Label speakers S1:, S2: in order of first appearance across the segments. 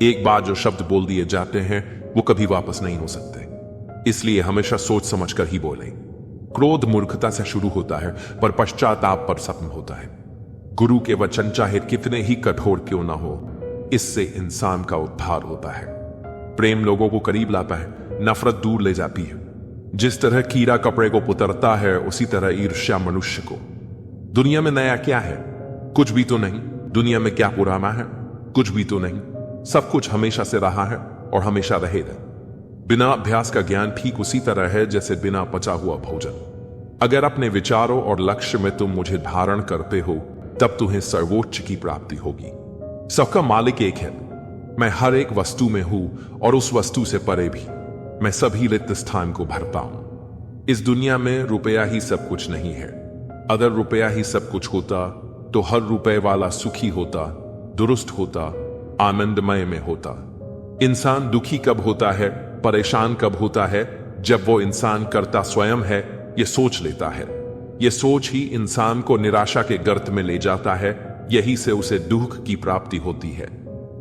S1: एक बार जो शब्द बोल दिए जाते हैं वो कभी वापस नहीं हो सकते, इसलिए हमेशा सोच समझ कर ही बोलें। क्रोध मूर्खता से शुरू होता है पर पश्चाताप पर खत्म होता है। गुरु के वचन चाहे कितने ही कठोर क्यों ना हो, इससे इंसान का उद्धार होता है। प्रेम लोगों को करीब लाता है, नफरत दूर ले जाती है। जिस तरह कीड़ा कपड़े को पुतरता है, उसी तरह ईर्ष्या मनुष्य को। दुनिया में नया क्या है? कुछ भी तो नहीं। दुनिया में क्या पुराना है? कुछ भी तो नहीं। सब कुछ हमेशा से रहा है और हमेशा रहेगा। बिना अभ्यास का ज्ञान ठीक उसी तरह है जैसे बिना पचा हुआ भोजन। अगर अपने विचारों और लक्ष्य में तुम मुझे धारण करते हो, तब तुम्हें सर्वोच्च की प्राप्ति होगी। सबका मालिक एक है। मैं हर एक वस्तु में हूं और उस वस्तु से परे भी। मैं सभी रिक्त स्थान को भरता हूं। इस दुनिया में रुपया ही सब कुछ नहीं है। अगर रुपया ही सब कुछ होता तो हर रुपए वाला सुखी होता, दुरुस्त होता, आनंदमय में होता। इंसान दुखी कब होता है, परेशान कब होता है? जब वो इंसान करता स्वयं है, ये सोच लेता है। ये सोच ही इंसान को निराशा के गर्त में ले जाता है। यही से उसे दुख की प्राप्ति होती है।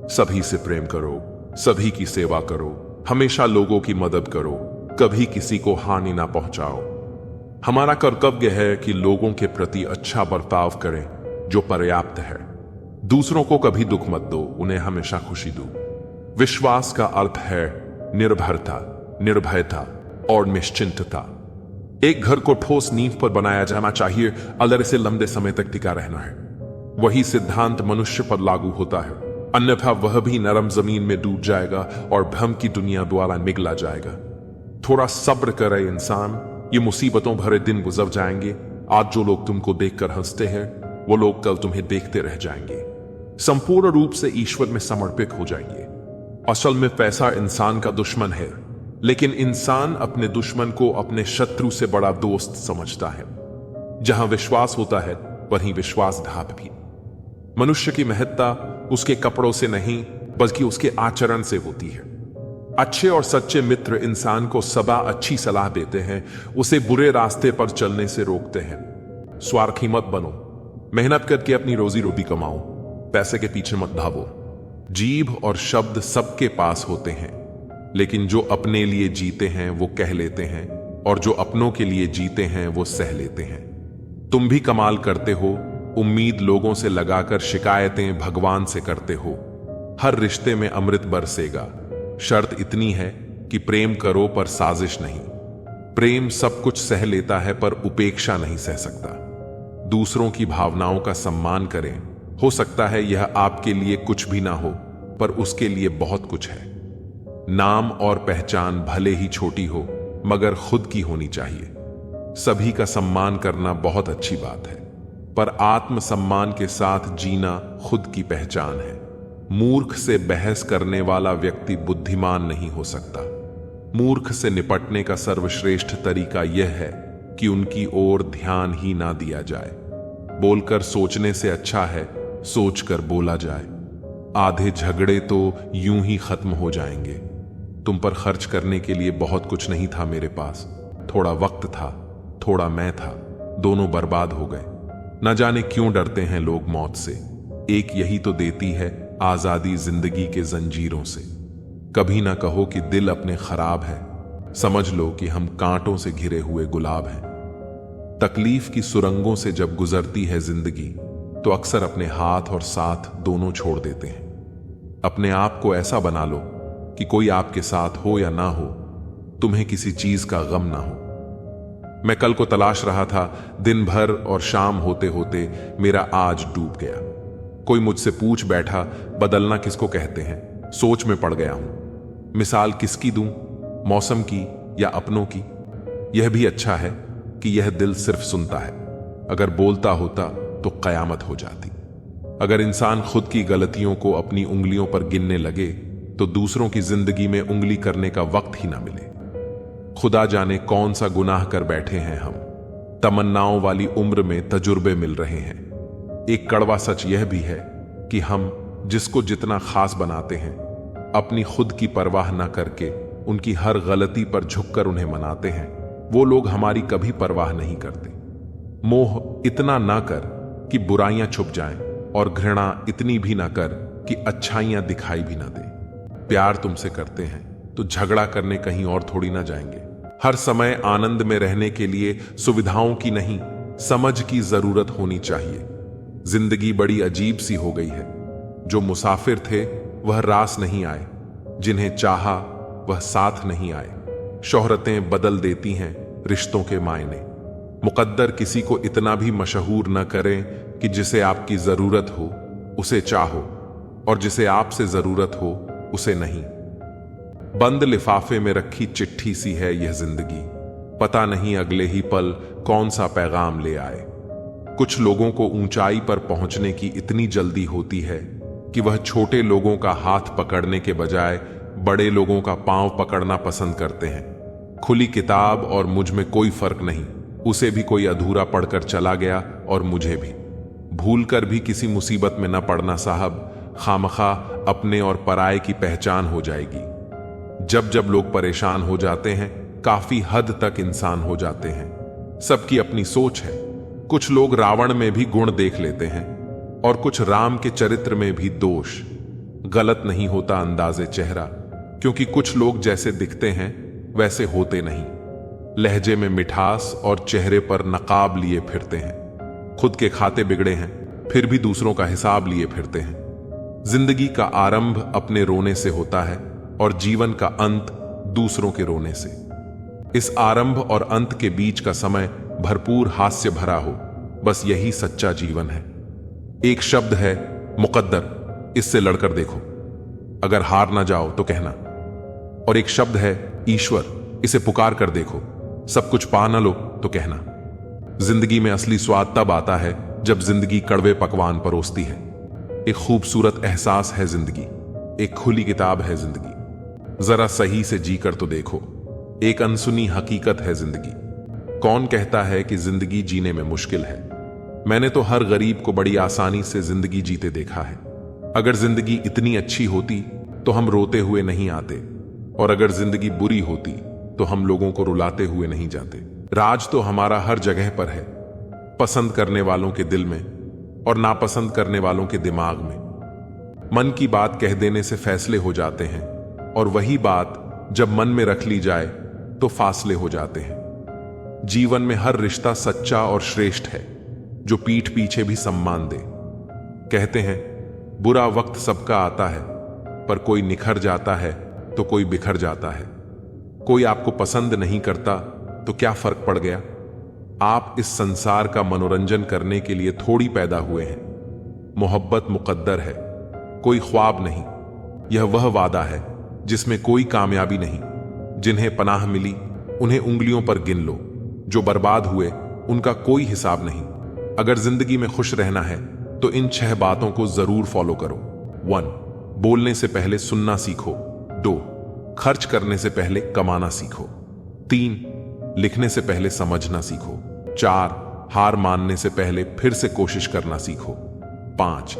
S1: सभी से प्रेम करो, सभी की सेवा करो, हमेशा लोगों की मदद करो, कभी किसी को हानि ना पहुंचाओ। हमारा कर्तव्य है कि लोगों के प्रति अच्छा बर्ताव करें जो पर्याप्त है। दूसरों को कभी दुख मत दो, उन्हें हमेशा खुशी दो। विश्वास का अर्थ है निर्भरता, निर्भयता और निश्चिंतता। एक घर को ठोस नींव पर बनाया जाना चाहिए, अगर इसे लंबे समय तक टिका रहना है। वही सिद्धांत मनुष्य पर लागू होता है, अन्यथा वह भी नरम जमीन में डूब जाएगा और भ्रम की दुनिया द्वारा निगला जाएगा। थोड़ा सब्र करे इंसान, ये मुसीबतों भरे दिन गुजर जाएंगे। आज जो लोग तुमको देखकर हंसते हैं, वो लोग कल तुम्हें देखते रह जाएंगे। संपूर्ण रूप से ईश्वर में समर्पित हो जाएंगे। असल में पैसा इंसान का दुश्मन है, लेकिन इंसान अपने दुश्मन को अपने शत्रु से बड़ा दोस्त समझता है। जहां विश्वास होता है वहीं विश्वासघात भी। मनुष्य की महत्ता उसके कपड़ों से नहीं बल्कि उसके आचरण से होती है। अच्छे और सच्चे मित्र इंसान को सदा अच्छी सलाह देते हैं, उसे बुरे रास्ते पर चलने से रोकते हैं। स्वार्थी मत बनो, मेहनत करके अपनी रोजी रोटी कमाओ, पैसे के पीछे मत भागो। जीभ और शब्द सबके पास होते हैं, लेकिन जो अपने लिए जीते हैं वो कह लेते हैं, और जो अपनों के लिए जीते हैं वो सह लेते हैं। तुम भी कमाल करते हो, उम्मीद लोगों से लगाकर शिकायतें भगवान से करते हो। हर रिश्ते में अमृत बरसेगा, शर्त इतनी है कि प्रेम करो पर साजिश नहीं। प्रेम सब कुछ सह लेता है पर उपेक्षा नहीं सह सकता। दूसरों की भावनाओं का सम्मान करें। हो सकता है यह आपके लिए कुछ भी ना हो, पर उसके लिए बहुत कुछ है। नाम और पहचान भले ही छोटी हो, मगर खुद की होनी चाहिए। सभी का सम्मान करना बहुत अच्छी बात है, पर आत्मसम्मान के साथ जीना खुद की पहचान है। मूर्ख से बहस करने वाला व्यक्ति बुद्धिमान नहीं हो सकता। मूर्ख से निपटने का सर्वश्रेष्ठ तरीका यह है कि उनकी ओर ध्यान ही ना दिया जाए। बोलकर सोचने से अच्छा है सोचकर बोला जाए। आधे झगड़े तो यूं ही खत्म हो जाएंगे। तुम पर खर्च करने के लिए बहुत कुछ नहीं था मेरे पास। थोड़ा वक्त था, थोड़ा मैं था, दोनों बर्बाद हो गए। न जाने क्यों डरते हैं लोग मौत से। एक यही तो देती है आजादी जिंदगी के जंजीरों से। कभी ना कहो कि दिल अपने खराब है, समझ लो कि हम कांटों से घिरे हुए गुलाब हैं। तकलीफ की सुरंगों से जब गुजरती है जिंदगी, तो अक्सर अपने हाथ और साथ दोनों छोड़ देते हैं। अपने आप को ऐसा बना लो कि कोई आपके साथ हो या ना हो, तुम्हें किसी चीज का गम ना हो। मैं कल को तलाश रहा था, दिन भर और शाम होते होते मेरा आज डूब गया। कोई मुझसे पूछ बैठा, बदलना किसको कहते हैं? सोच में पड़ गया हूं। मिसाल किसकी दूं, मौसम की या अपनों की? यह भी अच्छा है कि यह दिल सिर्फ सुनता है। अगर बोलता होता तो कयामत हो जाती। अगर इंसान खुद की गलतियों को अपनी उंगलियों पर गिनने लगे तो दूसरों की जिंदगी में उंगली करने का वक्त ही ना मिले। खुदा जाने कौन सा गुनाह कर बैठे हैं हम। तमन्नाओं वाली उम्र में तजुर्बे मिल रहे हैं। एक कड़वा सच यह भी है कि हम जिसको जितना खास बनाते हैं, अपनी खुद की परवाह ना करके उनकी हर गलती पर झुककर उन्हें मनाते हैं, वो लोग हमारी कभी परवाह नहीं करते। मोह इतना ना कर कि बुराइयां छुप जाएं, और घृणा इतनी भी ना कर कि अच्छाइयां दिखाई भी ना दे। प्यार तुमसे करते हैं तो झगड़ा करने कहीं और थोड़ी ना जाएंगे। हर समय आनंद में रहने के लिए सुविधाओं की नहीं, समझ की जरूरत होनी चाहिए। जिंदगी बड़ी अजीब सी हो गई है। जो मुसाफिर थे वह रास नहीं आए, जिन्हें चाहा वह साथ नहीं आए। शोहरतें बदल देती हैं रिश्तों के मायने। मुकद्दर किसी को इतना भी मशहूर न करें कि जिसे आपकी जरूरत हो उसे चाहो, और जिसे आपसे जरूरत हो उसे नहीं। बंद लिफाफे में रखी चिट्ठी सी है यह जिंदगी, पता नहीं अगले ही पल कौन सा पैगाम ले आए। कुछ लोगों को ऊंचाई पर पहुंचने की इतनी जल्दी होती है कि वह छोटे लोगों का हाथ पकड़ने के बजाय बड़े लोगों का पांव पकड़ना पसंद करते हैं। खुली किताब और मुझ में कोई फर्क नहीं, उसे भी कोई अधूरा पढ़कर चला गया और मुझे भी। भूलकर भी किसी मुसीबत में न पड़ना साहब, खामखा अपने और पराये की पहचान हो जाएगी। जब जब लोग परेशान हो जाते हैं काफी हद तक इंसान हो जाते हैं। सबकी अपनी सोच है। कुछ लोग रावण में भी गुण देख लेते हैं और कुछ राम के चरित्र में भी दोष। गलत नहीं होता अंदाजे चेहरा, क्योंकि कुछ लोग जैसे दिखते हैं वैसे होते नहीं। लहजे में मिठास और चेहरे पर नकाब लिए फिरते हैं। खुद के खाते बिगड़े हैं फिर भी दूसरों का हिसाब लिए फिरते हैं। जिंदगी का आरंभ अपने रोने से होता है और जीवन का अंत दूसरों के रोने से। इस आरंभ और अंत के बीच का समय भरपूर हास्य भरा हो, बस यही सच्चा जीवन है। एक शब्द है मुकद्दर, इससे लड़कर देखो, अगर हार ना जाओ तो कहना। और एक शब्द है ईश्वर, इसे पुकार कर देखो, सब कुछ पा ना लो तो कहना। जिंदगी में असली स्वाद तब आता है जब जिंदगी कड़वे पकवान परोसती है। एक खूबसूरत एहसास है जिंदगी, एक खुली किताब है जिंदगी, जरा सही से जीकर तो देखो। एक अनसुनी हकीकत है जिंदगी। कौन कहता है कि जिंदगी जीने में मुश्किल है? मैंने तो हर गरीब को बड़ी आसानी से जिंदगी जीते देखा है। अगर जिंदगी इतनी अच्छी होती तो हम रोते हुए नहीं आते, और अगर जिंदगी बुरी होती तो हम लोगों को रुलाते हुए नहीं जाते। राज तो हमारा हर जगह पर है, पसंद करने वालों के दिल में और नापसंद करने वालों के दिमाग में। मन की बात कह देने से फैसले हो जाते हैं, और वही बात जब मन में रख ली जाए तो फासले हो जाते हैं। जीवन में हर रिश्ता सच्चा और श्रेष्ठ है जो पीठ पीछे भी सम्मान दे। कहते हैं बुरा वक्त सबका आता है, पर कोई निखर जाता है तो कोई बिखर जाता है। कोई आपको पसंद नहीं करता तो क्या फर्क पड़ गया? आप इस संसार का मनोरंजन करने के लिए थोड़ी पैदा हुए हैं। मोहब्बत मुकद्दर है, कोई ख्वाब नहीं। यह वह वादा है जिसमें कोई कामयाबी नहीं। जिन्हें पनाह मिली उन्हें उंगलियों पर गिन लो, जो बर्बाद हुए उनका कोई हिसाब नहीं। अगर जिंदगी में खुश रहना है तो इन 6 बातों को जरूर फॉलो करो। 1. बोलने से पहले सुनना सीखो। 2. खर्च करने से पहले कमाना सीखो। 3. लिखने से पहले समझना सीखो। 4. हार मानने से पहले फिर से कोशिश करना सीखो। 5.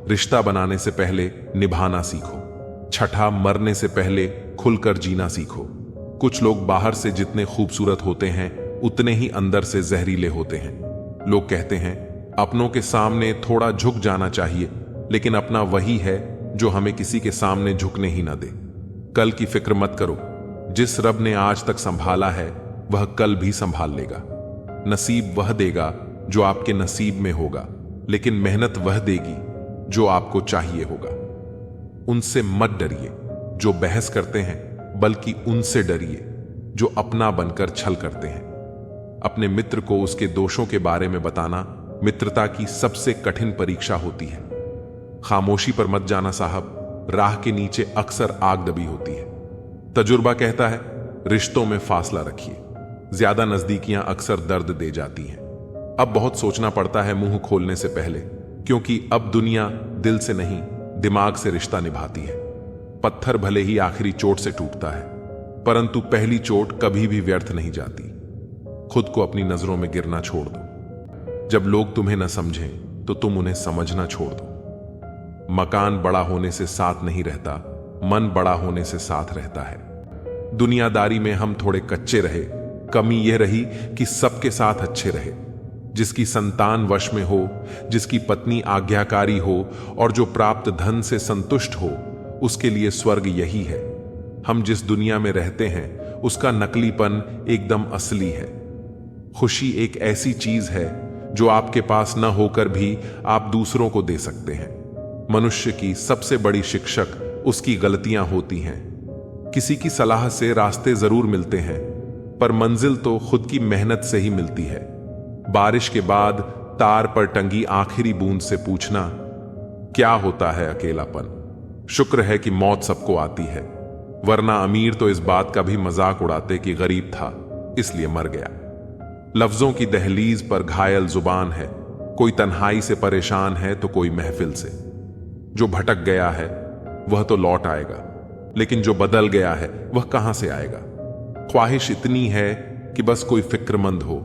S1: रिश्ता बनाने से पहले निभाना सीखो। 6. मरने से पहले खुलकर जीना सीखो। कुछ लोग बाहर से जितने खूबसूरत होते हैं उतने ही अंदर से जहरीले होते हैं। लोग कहते हैं अपनों के सामने थोड़ा झुक जाना चाहिए, लेकिन अपना वही है जो हमें किसी के सामने झुकने ही ना दे। कल की फिक्र मत करो, जिस रब ने आज तक संभाला है वह कल भी संभाल लेगा। नसीब वह देगा जो आपके नसीब में होगा, लेकिन मेहनत वह देगी जो आपको चाहिए होगा। उनसे मत डरिए जो बहस करते हैं, बल्कि उनसे डरिए जो अपना बनकर छल करते हैं। अपने मित्र को उसके दोषों के बारे में बताना मित्रता की सबसे कठिन परीक्षा होती है। खामोशी पर मत जाना साहब, राह के नीचे अक्सर आग दबी होती है। तजुर्बा कहता है रिश्तों में फासला रखिए, ज्यादा नजदीकियां अक्सर दर्द दे जाती हैं। अब बहुत सोचना पड़ता है मुंह खोलने से पहले, क्योंकि अब दुनिया दिल से नहीं दिमाग से रिश्ता निभाती है। पत्थर भले ही आखिरी चोट से टूटता है, परंतु पहली चोट कभी भी व्यर्थ नहीं जाती। खुद को अपनी नजरों में गिरना छोड़ दो। जब लोग तुम्हें न समझें तो तुम उन्हें समझना छोड़ दो। मकान बड़ा होने से साथ नहीं रहता, मन बड़ा होने से साथ रहता है। दुनियादारी में हम थोड़े कच्चे रहे, कमी यह रही कि सबके साथ अच्छे रहे। जिसकी संतान वश में हो, जिसकी पत्नी आज्ञाकारी हो और जो प्राप्त धन से संतुष्ट हो, उसके लिए स्वर्ग यही है। हम जिस दुनिया में रहते हैं उसका नकलीपन एकदम असली है। खुशी एक ऐसी चीज है जो आपके पास न होकर भी आप दूसरों को दे सकते हैं। मनुष्य की सबसे बड़ी शिक्षक उसकी गलतियां होती हैं। किसी की सलाह से रास्ते जरूर मिलते हैं, पर मंजिल तो खुद की मेहनत से ही मिलती है। बारिश के बाद तार पर टंगी आखिरी बूंद से पूछना, क्या होता है अकेलापन? शुक्र है कि मौत सबको आती है, वरना अमीर तो इस बात का भी मजाक उड़ाते कि गरीब था इसलिए मर गया। लफ्जों की दहलीज पर घायल जुबान है, कोई तन्हाई से परेशान है तो कोई महफिल से। जो भटक गया है वह तो लौट आएगा, लेकिन जो बदल गया है वह कहां से आएगा? ख्वाहिश इतनी है कि बस कोई फिक्रमंद हो,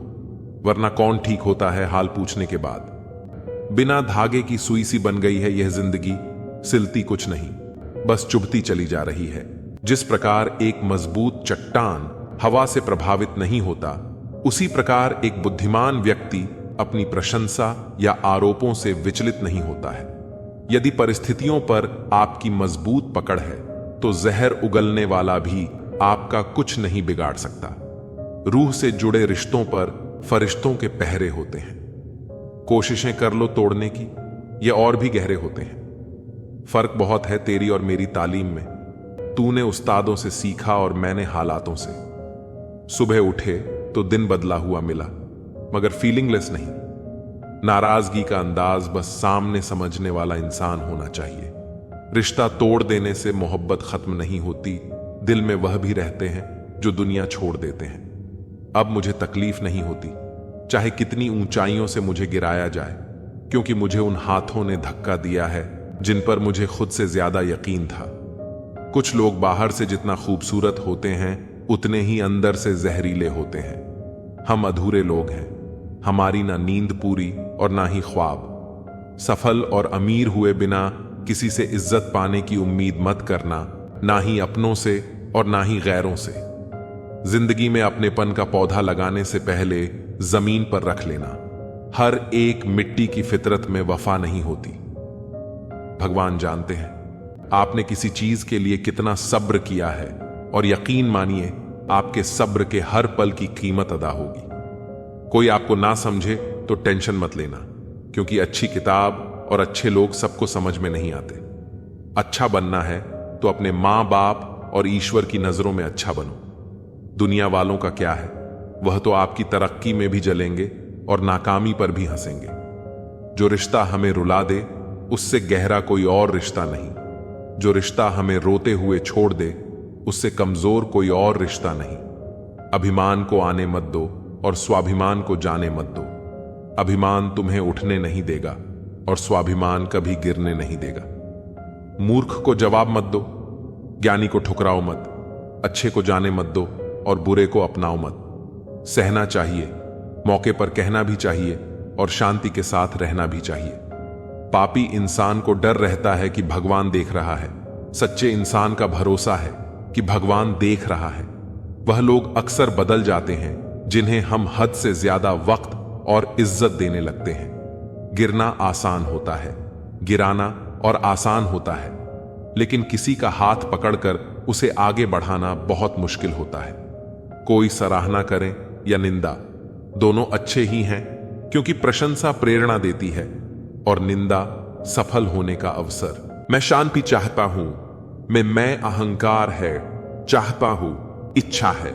S1: वरना कौन ठीक होता है हाल पूछने के बाद। बिना धागे की सुई सी बन गई है यह जिंदगी, सिलती कुछ नहीं, बस चुभती चली जा रही है। जिस प्रकार एक मजबूत चट्टान हवा से प्रभावित नहीं होता, उसी प्रकार एक बुद्धिमान व्यक्ति अपनी प्रशंसा या आरोपों से विचलित नहीं होता है। यदि परिस्थितियों पर आपकी मजबूत पकड़ है तो जहर उगलने वाला भी आपका कुछ नहीं बिगाड़ सकता। रूह से जुड़े रिश्तों पर फरिश्तों के पहरे होते हैं। कोशिशें कर लो तोड़ने की, ये और भी गहरे होते हैं। फर्क बहुत है तेरी और मेरी तालीम में। तूने उस्तादों से सीखा और मैंने हालातों से। सुबह उठे तो दिन बदला हुआ मिला, मगर फीलिंगलेस नहीं। नाराजगी का अंदाज बस सामने समझने वाला इंसान होना चाहिए। रिश्ता तोड़ देने से मोहब्बत खत्म नहीं होती, दिल में वह भी रहते हैं जो दुनिया छोड़ देते हैं। अब मुझे तकलीफ नहीं होती, चाहे कितनी ऊंचाइयों से मुझे गिराया जाए, क्योंकि मुझे उन हाथों ने धक्का दिया है जिन पर मुझे खुद से ज्यादा यकीन था। कुछ लोग बाहर से जितना खूबसूरत होते हैं उतने ही अंदर से जहरीले होते हैं। हम अधूरे लोग हैं, हमारी ना नींद पूरी और ना ही ख्वाब। सफल और अमीर हुए बिना किसी से इज्जत पाने की उम्मीद मत करना, ना ही अपनों से और ना ही गैरों से। जिंदगी में अपनेपन का पौधा लगाने से पहले जमीन पर रख लेना। हर एक मिट्टी की फितरत में वफा नहीं होती। भगवान जानते हैं आपने किसी चीज के लिए कितना सब्र किया है, और यकीन मानिए आपके सब्र के हर पल की कीमत अदा होगी। कोई आपको ना समझे तो टेंशन मत लेना, क्योंकि अच्छी किताब और अच्छे लोग सबको समझ में नहीं आते। अच्छा बनना है तो अपने मां बाप और ईश्वर की नजरों में अच्छा बनो। दुनिया वालों का क्या है, वह तो आपकी तरक्की में भी जलेंगे और नाकामी पर भी हंसेंगे। जो रिश्ता हमें रुला दे उससे गहरा कोई और रिश्ता नहीं। जो रिश्ता हमें रोते हुए छोड़ दे उससे कमजोर कोई और रिश्ता नहीं। अभिमान को आने मत दो और स्वाभिमान को जाने मत दो। अभिमान तुम्हें उठने नहीं देगा और स्वाभिमान कभी गिरने नहीं देगा। मूर्ख को जवाब मत दो, ज्ञानी को ठुकराओ मत। अच्छे को जाने मत दो और बुरे को अपनाओ मत। सहना चाहिए, मौके पर कहना भी चाहिए और शांति के साथ रहना भी चाहिए। पापी इंसान को डर रहता है कि भगवान देख रहा है। सच्चे इंसान का भरोसा है कि भगवान देख रहा है। वह लोग अक्सर बदल जाते हैं जिन्हें हम हद से ज्यादा वक्त और इज्जत देने लगते हैं। गिरना आसान होता है, गिराना और आसान होता है, लेकिन किसी का हाथ पकड़कर उसे आगे बढ़ाना बहुत मुश्किल होता है। कोई सराहना करे या निंदा, दोनों अच्छे ही हैं, क्योंकि प्रशंसा प्रेरणा देती है और निंदा सफल होने का अवसर। मैं शांति चाहता हूं, मैं अहंकार है चाहता हूं, इच्छा है।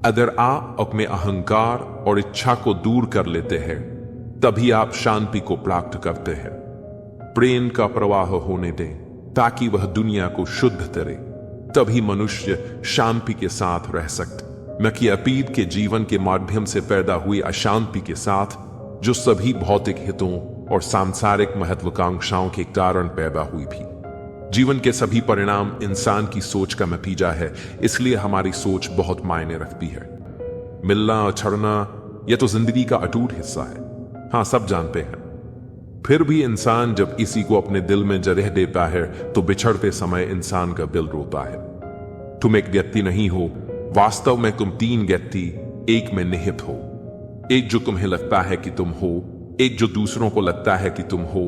S1: अगर आप अपने अहंकार और इच्छा को दूर कर लेते हैं तभी आप शांति को प्राप्त करते हैं। प्रेम का प्रवाह होने दें ताकि वह दुनिया को शुद्ध करे, तभी मनुष्य शांति के साथ रह सकते। न कि अतीत के जीवन के माध्यम से पैदा हुई अशांति के साथ, जो सभी भौतिक हितों और सांसारिक महत्वाकांक्षाओं के कारण पैदा हुई थी। जीवन के सभी परिणाम इंसान की सोच का नतीजा है, इसलिए हमारी सोच बहुत मायने रखती है। मिलना और छड़ना यह तो जिंदगी का अटूट हिस्सा है, हाँ सब जानते हैं। फिर भी इंसान जब इसी को अपने दिल में जगह देता है तो बिछड़ते समय इंसान का दिल रोता है। तुम एक व्यक्ति नहीं हो, वास्तव में तुम तीन व्यक्ति एक में निहित हो। एक जो तुम्हें लगता है कि तुम हो, एक जो दूसरों को लगता है कि तुम हो,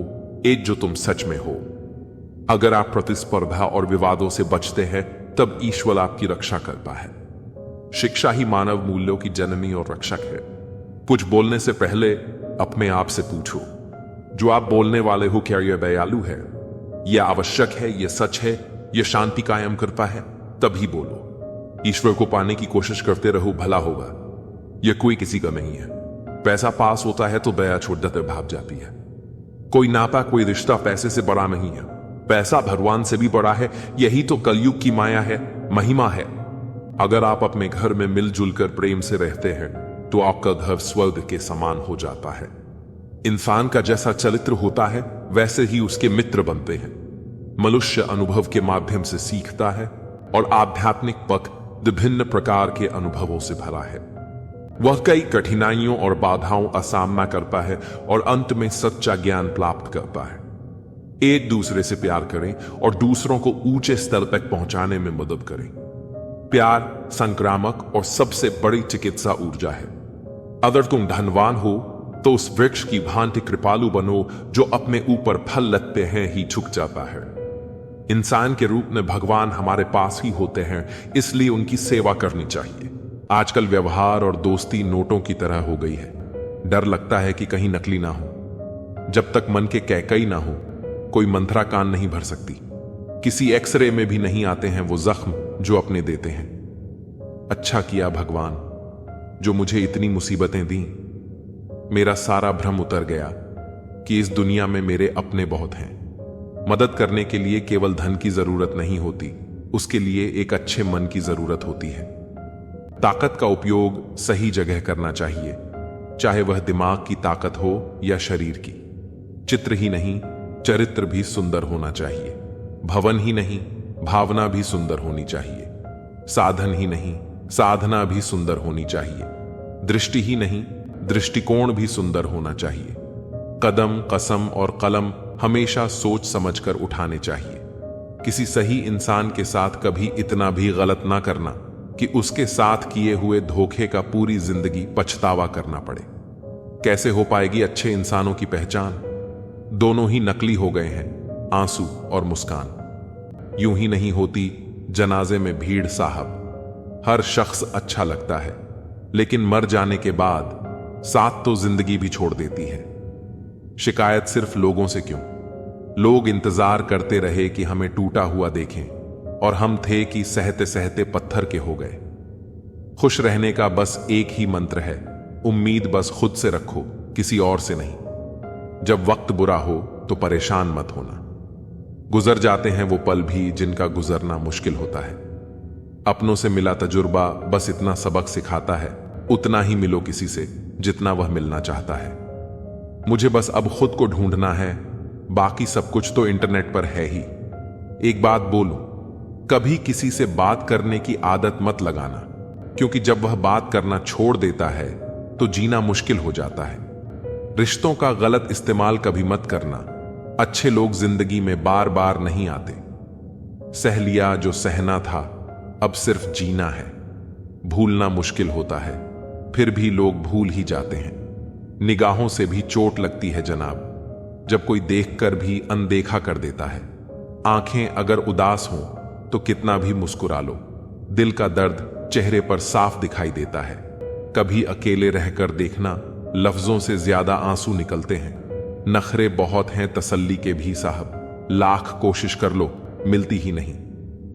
S1: एक जो तुम सच में हो। अगर आप प्रतिस्पर्धा और विवादों से बचते हैं तब ईश्वर आपकी रक्षा करता है। शिक्षा ही मानव मूल्यों की जननी और रक्षक है। कुछ बोलने से पहले अपने आप से पूछो, जो आप बोलने वाले हो क्या यह दयालु है, यह आवश्यक है, यह सच है, यह शांति कायम करता है? तभी बोलो। ईश्वर को पाने की कोशिश करते रहो, भला होगा। यह कोई किसी का नहीं है। पैसा पास होता है तो दया छोड़ते भाग जाती है। कोई नाता, कोई रिश्ता पैसे से बड़ा नहीं है। पैसा भगवान से भी बड़ा है। यही तो कलयुग की माया है, महिमा है। अगर आप अपने घर में मिलजुल कर प्रेम से रहते हैं तो आपका घर स्वर्ग के समान हो जाता है। इंसान का जैसा चरित्र होता है वैसे ही उसके मित्र बनते हैं। मनुष्य अनुभव के माध्यम से सीखता है और आध्यात्मिक पथ विभिन्न प्रकार के अनुभवों से भरा है। वह कई कठिनाइयों और बाधाओं का सामना करता है और अंत में सच्चा ज्ञान प्राप्त करता है। एक दूसरे से प्यार करें और दूसरों को ऊंचे स्तर तक पहुंचाने में मदद करें। प्यार संक्रामक और सबसे बड़ी चिकित्सा ऊर्जा है। अगर तुम धनवान हो तो उस वृक्ष की भांति कृपालु बनो जो अपने ऊपर फल लगते हैं ही झुक जाता है। इंसान के रूप में भगवान हमारे पास ही होते हैं, इसलिए उनकी सेवा करनी चाहिए। आजकल व्यवहार और दोस्ती नोटों की तरह हो गई है। डर लगता है कि कहीं नकली ना हो। जब तक मन के कैकई ना हो कोई मंत्रा कान नहीं भर सकती। किसी एक्सरे में भी नहीं आते हैं वो जख्म जो अपने देते हैं। अच्छा किया भगवान जो मुझे इतनी मुसीबतें दी। मेरा सारा भ्रम उतर गया कि इस दुनिया में मेरे अपने बहुत हैं। मदद करने के लिए केवल धन की जरूरत नहीं होती, उसके लिए एक अच्छे मन की जरूरत होती है। ताकत का उपयोग सही जगह करना चाहिए, चाहे वह दिमाग की ताकत हो या शरीर की। चित्र ही नहीं, चरित्र भी सुंदर होना चाहिए। भवन ही नहीं, भावना भी सुंदर होनी चाहिए। साधन ही नहीं, साधना भी सुंदर होनी चाहिए। दृष्टि ही नहीं, दृष्टिकोण भी सुंदर होना चाहिए। कदम, कसम और कलम हमेशा सोच समझकर उठाने चाहिए। किसी सही इंसान के साथ कभी इतना भी गलत ना करना कि उसके साथ किए हुए धोखे का पूरी जिंदगी पछतावा करना पड़े। कैसे हो पाएगी अच्छे इंसानों की पहचान? दोनों ही नकली हो गए हैं, आंसू और मुस्कान। यूं ही नहीं होती जनाजे में भीड़ साहब। हर शख्स अच्छा लगता है, लेकिन मर जाने के बाद साथ तो जिंदगी भी छोड़ देती है। शिकायत सिर्फ लोगों से क्यों? लोग इंतजार करते रहे कि हमें टूटा हुआ देखें, और हम थे कि सहते सहते पत्थर के हो गए। खुश रहने का बस एक ही मंत्र है, उम्मीद बस खुद से रखो, किसी और से नहीं। जब वक्त बुरा हो तो परेशान मत होना। गुजर जाते हैं वो पल भी जिनका गुजरना मुश्किल होता है। अपनों से मिला तजुर्बा बस इतना सबक सिखाता है, उतना ही मिलो किसी से जितना वह मिलना चाहता है। मुझे बस अब खुद को ढूंढना है, बाकी सब कुछ तो इंटरनेट पर है ही। एक बात बोलूं, कभी किसी से बात करने की आदत मत लगाना, क्योंकि जब वह बात करना छोड़ देता है तो जीना मुश्किल हो जाता है। रिश्तों का गलत इस्तेमाल कभी मत करना। अच्छे लोग जिंदगी में बार बार नहीं आते। सह लिया जो सहना था, अब सिर्फ जीना है। भूलना मुश्किल होता है, फिर भी लोग भूल ही जाते हैं। निगाहों से भी चोट लगती है जनाब, जब कोई देखकर भी अनदेखा कर देता है। आंखें अगर उदास हों तो कितना भी मुस्कुरा लो, दिल का दर्द चेहरे पर साफ दिखाई देता है। कभी अकेले रहकर देखना, लफ्जों से ज्यादा आंसू निकलते हैं। नखरे बहुत हैं तसल्ली के भी साहब, लाख कोशिश कर लो मिलती ही नहीं।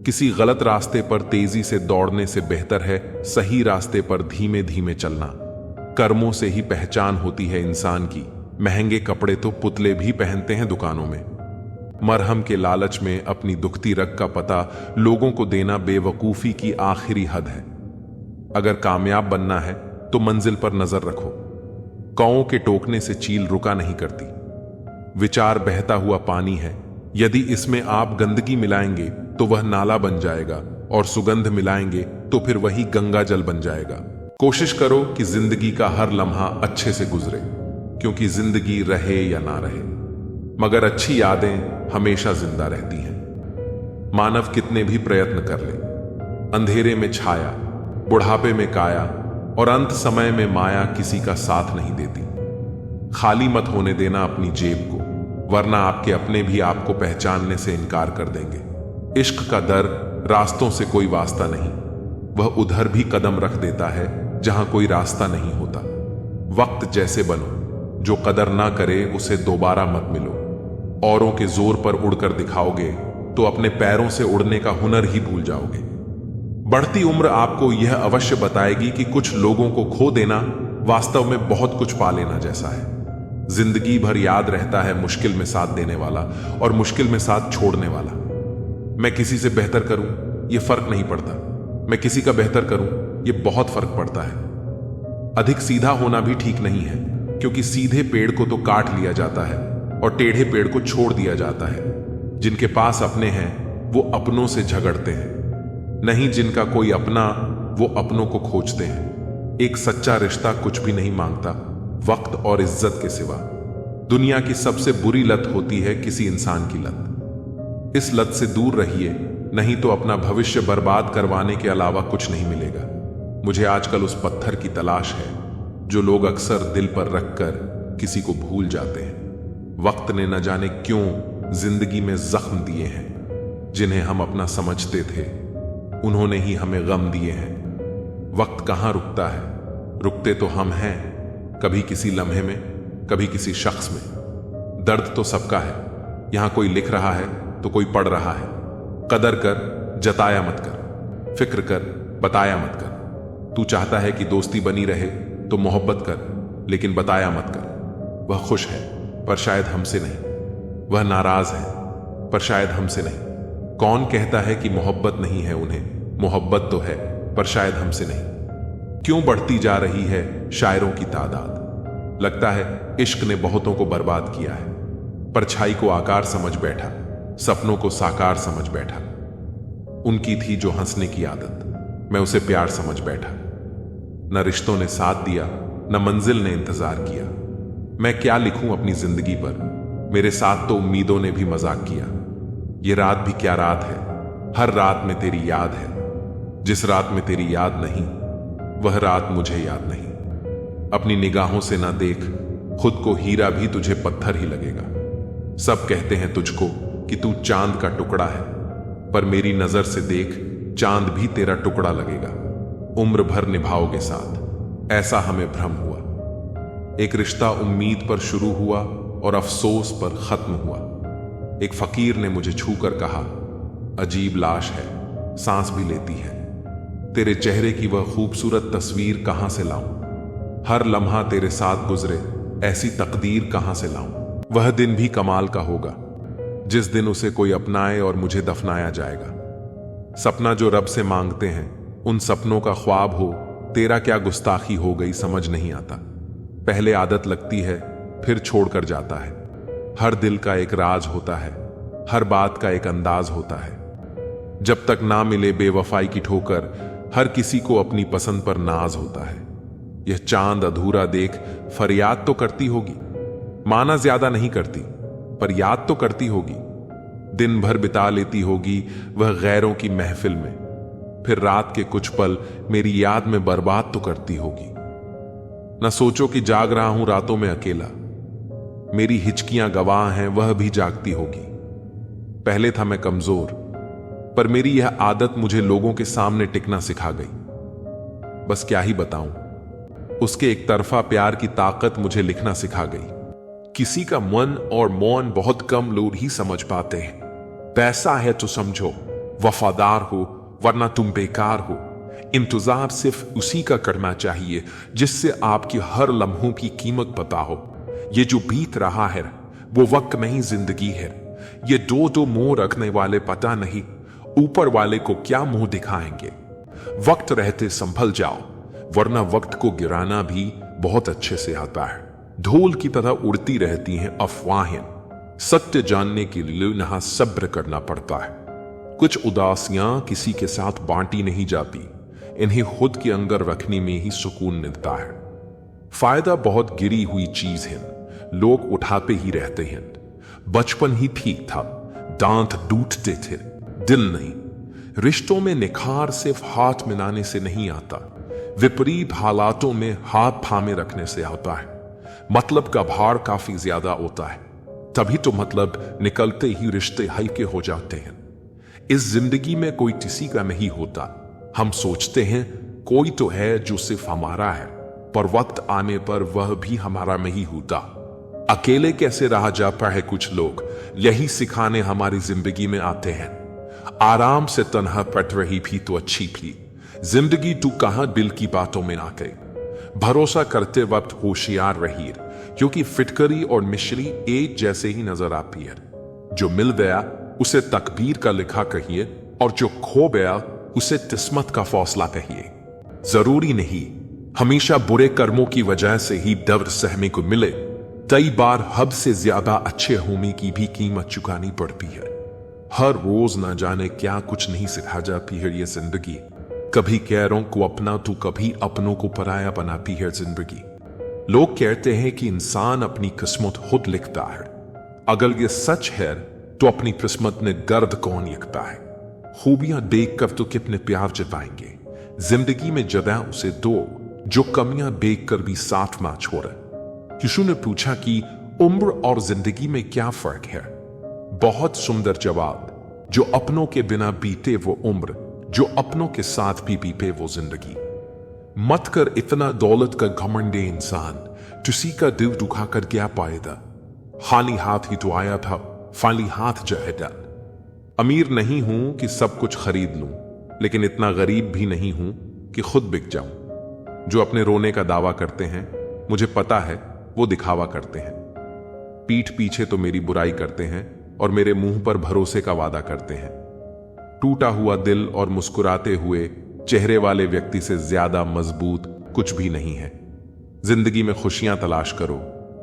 S1: किसी गलत रास्ते पर तेजी से दौड़ने से बेहतर है सही रास्ते पर धीमे धीमे चलना। कर्मों से ही पहचान होती है इंसान की। महंगे कपड़े तो पुतले भी पहनते हैं दुकानों में। मरहम के लालच में अपनी दुखती रग का पता लोगों को देना बेवकूफी की आखिरी हद है। अगर कामयाब बनना है तो मंजिल पर नजर रखो। कौओं के टोकने से चील रुका नहीं करती। विचार बहता हुआ पानी है, यदि इसमें आप गंदगी मिलाएंगे तो वह नाला बन जाएगा, और सुगंध मिलाएंगे तो फिर वही गंगा जल बन जाएगा। कोशिश करो कि जिंदगी का हर लम्हा अच्छे से गुजरे, क्योंकि जिंदगी रहे या ना रहे, मगर अच्छी यादें हमेशा जिंदा रहती हैं। मानव कितने भी प्रयत्न कर ले, अंधेरे में छाया, बुढ़ापे में काया और अंत समय में माया किसी का साथ नहीं देती। खाली मत होने देना अपनी जेब को। वरना आपके अपने भी आपको पहचानने से इनकार कर देंगे। इश्क का दर रास्तों से कोई वास्ता नहीं, वह उधर भी कदम रख देता है जहां कोई रास्ता नहीं होता। वक्त जैसे बनो, जो कदर ना करे उसे दोबारा मत मिलो। औरों के जोर पर उड़कर दिखाओगे तो अपने पैरों से उड़ने का हुनर ही भूल जाओगे। बढ़ती उम्र आपको यह अवश्य बताएगी कि कुछ लोगों को खो देना वास्तव में बहुत कुछ पा लेना जैसा है। जिंदगी भर याद रहता है मुश्किल में साथ देने वाला और मुश्किल में साथ छोड़ने वाला। मैं किसी से बेहतर करूं यह फर्क नहीं पड़ता, मैं किसी का बेहतर करूं यह बहुत फर्क पड़ता है। अधिक सीधा होना भी ठीक नहीं है, क्योंकि सीधे पेड़ को तो काट लिया जाता है और टेढ़े पेड़ को छोड़ दिया जाता है। जिनके पास अपने हैं वो अपनों से झगड़ते हैं, नहीं जिनका कोई अपना वो अपनों को खोजते हैं। एक सच्चा रिश्ता कुछ भी नहीं मांगता वक्त और इज्जत के सिवा। दुनिया की सबसे बुरी लत होती है किसी इंसान की लत। इस लत से दूर रहिए, नहीं तो अपना भविष्य बर्बाद करवाने के अलावा कुछ नहीं मिलेगा। मुझे आजकल उस पत्थर की तलाश है जो लोग अक्सर दिल पर रखकर किसी को भूल जाते हैं। वक्त ने न जाने क्यों जिंदगी में जख्म दिए हैं, जिन्हें हम अपना समझते थे उन्होंने ही हमें गम दिए हैं। वक्त कहां रुकता है, रुकते तो हम हैं, कभी किसी लम्हे में, कभी किसी शख्स में। दर्द तो सबका है, यहां कोई लिख रहा है तो कोई पढ़ रहा है। कदर कर, जताया मत कर, फिक्र कर, बताया मत कर। तू चाहता है कि दोस्ती बनी रहे तो मोहब्बत कर, लेकिन बताया मत कर। वह खुश है पर शायद हमसे नहीं, वह नाराज है पर शायद हमसे नहीं। कौन कहता है कि मोहब्बत नहीं है उन्हें, मोहब्बत तो है पर शायद हमसे नहीं। क्यों बढ़ती जा रही है शायरों की तादाद? लगता है इश्क ने बहुतों को बर्बाद किया है। परछाई को आकार समझ बैठा, सपनों को साकार समझ बैठा। उनकी थी जो हंसने की आदत, मैं उसे प्यार समझ बैठा। न रिश्तों ने साथ दिया, न मंजिल ने इंतजार किया। मैं क्या लिखूं अपनी जिंदगी पर, मेरे साथ तो उम्मीदों ने भी मजाक किया। ये रात भी क्या रात है, हर रात में तेरी याद है। जिस रात में तेरी याद नहीं, वह रात मुझे याद नहीं। अपनी निगाहों से ना देख, खुद को हीरा भी तुझे पत्थर ही लगेगा। सब कहते हैं तुझको कि तू चांद का टुकड़ा है, पर मेरी नजर से देख, चांद भी तेरा टुकड़ा लगेगा। उम्र भर निभाओगे साथ, ऐसा हमें भ्रम हुआ। एक रिश्ता उम्मीद पर शुरू हुआ और अफसोस पर खत्म हुआ। एक फकीर ने मुझे छूकर कहा, अजीब लाश है, सांस भी लेती है। तेरे चेहरे की वह खूबसूरत तस्वीर कहां से लाऊं? हर लम्हा तेरे साथ गुजरे, ऐसी तकदीर कहां से लाऊं? वह दिन भी कमाल का होगा जिस दिन उसे कोई अपनाए और मुझे दफनाया जाएगा। सपना जो रब से मांगते हैं, उन सपनों का ख्वाब हो, तेरा क्या गुस्ताखी हो गई समझ नहीं आता। पहले आदत लगती है, फिर छोड़कर जाता है। हर दिल का एक राज होता है, हर बात का एक अंदाज होता है। जब तक ना मिले बेवफाई की ठोकर, हर किसी को अपनी पसंद पर नाज होता है। यह चांद अधूरा देख फरियाद तो करती होगी, माना ज्यादा नहीं करती, पर याद तो करती होगी। दिन भर बिता लेती होगी वह गैरों की महफिल में, फिर रात के कुछ पल मेरी याद में बर्बाद तो करती होगी। न सोचो कि जाग रहा हूं रातों में अकेला, मेरी हिचकियां गवाह हैं, वह भी जागती होगी। पहले था मैं कमजोर, पर मेरी यह आदत मुझे लोगों के सामने टिकना सिखा गई। बस क्या ही बताऊं, उसके एक तरफा प्यार की ताकत मुझे लिखना सिखा गई। किसी का मन और मौन बहुत कम लोग ही समझ पाते हैं। पैसा है तो समझो, वफादार हो, वरना तुम बेकार हो। इंतजार सिर्फ उसी का करना चाहिए जिससे आपकी हर लम्हों की कीमत पता हो। ये जो बीत रहा है वो वक्त नहीं जिंदगी है। ये दो मुंह रखने वाले पता नहीं ऊपर वाले को क्या मुंह दिखाएंगे। वक्त रहते संभल जाओ, वरना वक्त को गिराना भी बहुत अच्छे से आता है। धूल की तरह उड़ती रहती हैं अफवाहें, सत्य जानने के लिए यहाँ सब्र करना पड़ता है। कुछ उदासियां किसी के साथ बांटी नहीं जाती, इन्हें खुद के अंदर रखने में ही सुकून मिलता है। फायदा बहुत गिरी हुई चीज है, लोग उठाते ही रहते हैं। बचपन ही ठीक था, दांत टूटते थे, दिल नहीं। रिश्तों में निखार सिर्फ हाथ मिलाने से नहीं आता, विपरीत हालातों में हाथ थामे रखने से आता है। मतलब का भार काफी ज्यादा होता है। तभी तो मतलब निकलते ही रिश्ते हल्के हो जाते हैं। इस जिंदगी में कोई किसी का नहीं होता। हम सोचते हैं कोई तो है जो सिर्फ हमारा है, पर वक्त आने पर वह भी हमारा नहीं होता। अकेले कैसे रहा जाता है कुछ लोग यही सिखाने हमारी जिंदगी में आते हैं। आराम से तन्हा पट रही भी तो अच्छी थी जिंदगी, तू कहां दिल की बातों में ना गई। भरोसा करते वक्त होशियार रहिए, क्योंकि फिटकरी और मिश्री एक जैसे ही नजर आती है। जो मिल गया उसे तकदीर का लिखा कहिए, और जो खो गया उसे किस्मत का फौसला कहिए। जरूरी नहीं हमेशा बुरे कर्मों की वजह से ही दर्द सहने को मिले। कई बार हद से ज्यादा अच्छे होने की भी कीमत चुकानी पड़ती है। हर रोज न जाने क्या कुछ नहीं सिखा जाती है ये जिंदगी। कभी गैरों को अपना तो कभी अपनों को पराया बनाती है जिंदगी। लोग कहते हैं कि इंसान अपनी किस्मत खुद लिखता है। अगर ये सच है तो अपनी किस्मत में गर्द कौन लिखता है? खूबियां देखकर तो कितने प्यार जताएंगे। जिंदगी में जगह उसे दो जो कमियां देखकर भी साथ ना छोड़े। किशु ने पूछा कि उम्र और जिंदगी में क्या फर्क है? बहुत सुंदर जवाब। जो अपनों के बिना बीते वो उम्र, जो अपनों के साथ भी बीते वो जिंदगी। मत कर इतना दौलत का घमंडे इंसान, किसी का दिल दुखाकर क्या पाएगा? खाली हाथ ही तो आया था, खाली हाथ जाएगा। अमीर नहीं हूं कि सब कुछ खरीद लूं, लेकिन इतना गरीब भी नहीं हूं कि खुद बिक जाऊं। जो अपने रोने का दावा करते हैं मुझे पता है वो दिखावा करते हैं। पीठ पीछे तो मेरी बुराई करते हैं और मेरे मुंह पर भरोसे का वादा करते हैं। टूटा हुआ दिल और मुस्कुराते हुए चेहरे वाले व्यक्ति से ज्यादा मजबूत कुछ भी नहीं है। जिंदगी में खुशियां तलाश करो,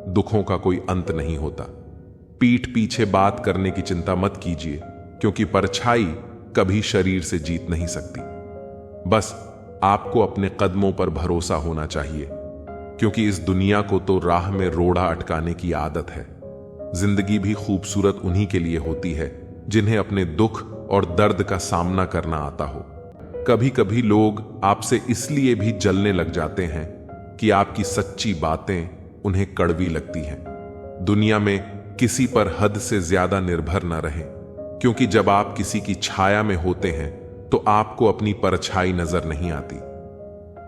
S1: दुखों का कोई अंत नहीं होता। पीठ पीछे बात करने की चिंता मत कीजिए, क्योंकि परछाई कभी शरीर से जीत नहीं सकती। बस आपको अपने कदमों पर भरोसा होना चाहिए, क्योंकि इस दुनिया को तो राह में रोड़ा अटकाने की आदत है। जिंदगी भी खूबसूरत उन्हीं के लिए होती है जिन्हें अपने दुख और दर्द का सामना करना आता हो। कभी कभी लोग आपसे इसलिए भी जलने लग जाते हैं कि आपकी सच्ची बातें उन्हें कड़वी लगती हैं। दुनिया में किसी पर हद से ज्यादा निर्भर न रहें, क्योंकि जब आप किसी की छाया में होते हैं तो आपको अपनी परछाई नजर नहीं आती।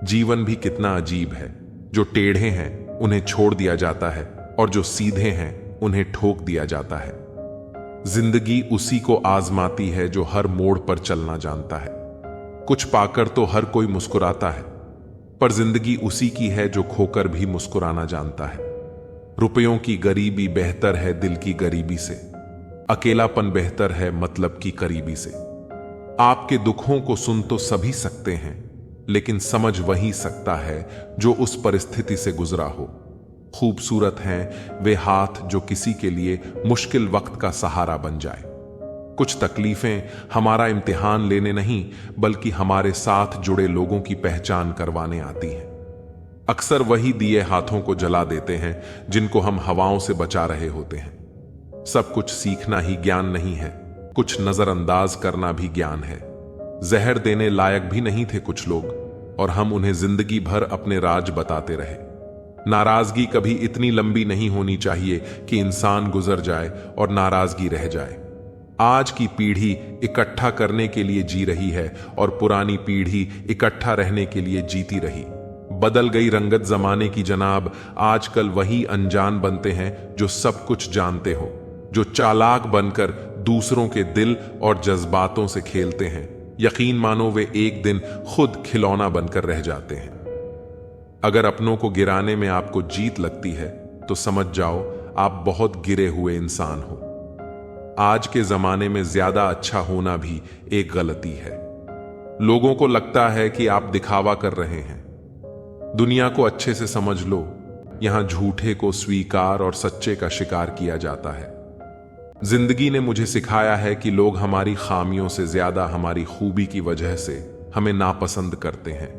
S1: जीवन भी कितना अजीब है। जो टेढ़े हैं उन्हें छोड़ दिया जाता है, और जो सीधे हैं उन्हें ठोक दिया जाता है। जिंदगी उसी को आजमाती है जो हर मोड़ पर चलना जानता है। कुछ पाकर तो हर कोई मुस्कुराता है, पर जिंदगी उसी की है जो खोकर भी मुस्कुराना जानता है। रुपयों की गरीबी बेहतर है दिल की गरीबी से। अकेलापन बेहतर है मतलब की करीबी से। आपके दुखों को सुन तो सभी सकते हैं, लेकिन समझ वही सकता है जो उस परिस्थिति से गुजरा हो। खूबसूरत हैं वे हाथ जो किसी के लिए मुश्किल वक्त का सहारा बन जाए। कुछ तकलीफें हमारा इम्तिहान लेने नहीं, बल्कि हमारे साथ जुड़े लोगों की पहचान करवाने आती हैं। अक्सर वही दिए हाथों को जला देते हैं जिनको हम हवाओं से बचा रहे होते हैं। सब कुछ सीखना ही ज्ञान नहीं है, कुछ नजरअंदाज करना भी ज्ञान है। जहर देने लायक भी नहीं थे कुछ लोग, और हम उन्हें जिंदगी भर अपने राज बताते रहे। नाराजगी कभी इतनी लंबी नहीं होनी चाहिए कि इंसान गुजर जाए और नाराजगी रह जाए। आज की पीढ़ी इकट्ठा करने के लिए जी रही है, और पुरानी पीढ़ी इकट्ठा रहने के लिए जीती रही। बदल गई रंगत जमाने की जनाब। आजकल वही अनजान बनते हैं जो सब कुछ जानते हो, जो चालाक बनकर दूसरों के दिल और जज्बातों से खेलते हैं। यकीन मानो वे एक दिन खुद खिलौना बनकर रह जाते हैं। अगर अपनों को गिराने में आपको जीत लगती है तो समझ जाओ आप बहुत गिरे हुए इंसान हो। आज के जमाने में ज्यादा अच्छा होना भी एक गलती है। लोगों को लगता है कि आप दिखावा कर रहे हैं। दुनिया को अच्छे से समझ लो, यहां झूठे को स्वीकार और सच्चे का शिकार किया जाता है। जिंदगी ने मुझे सिखाया है कि लोग हमारी खामियों से ज्यादा हमारी खूबी की वजह से हमें नापसंद करते हैं।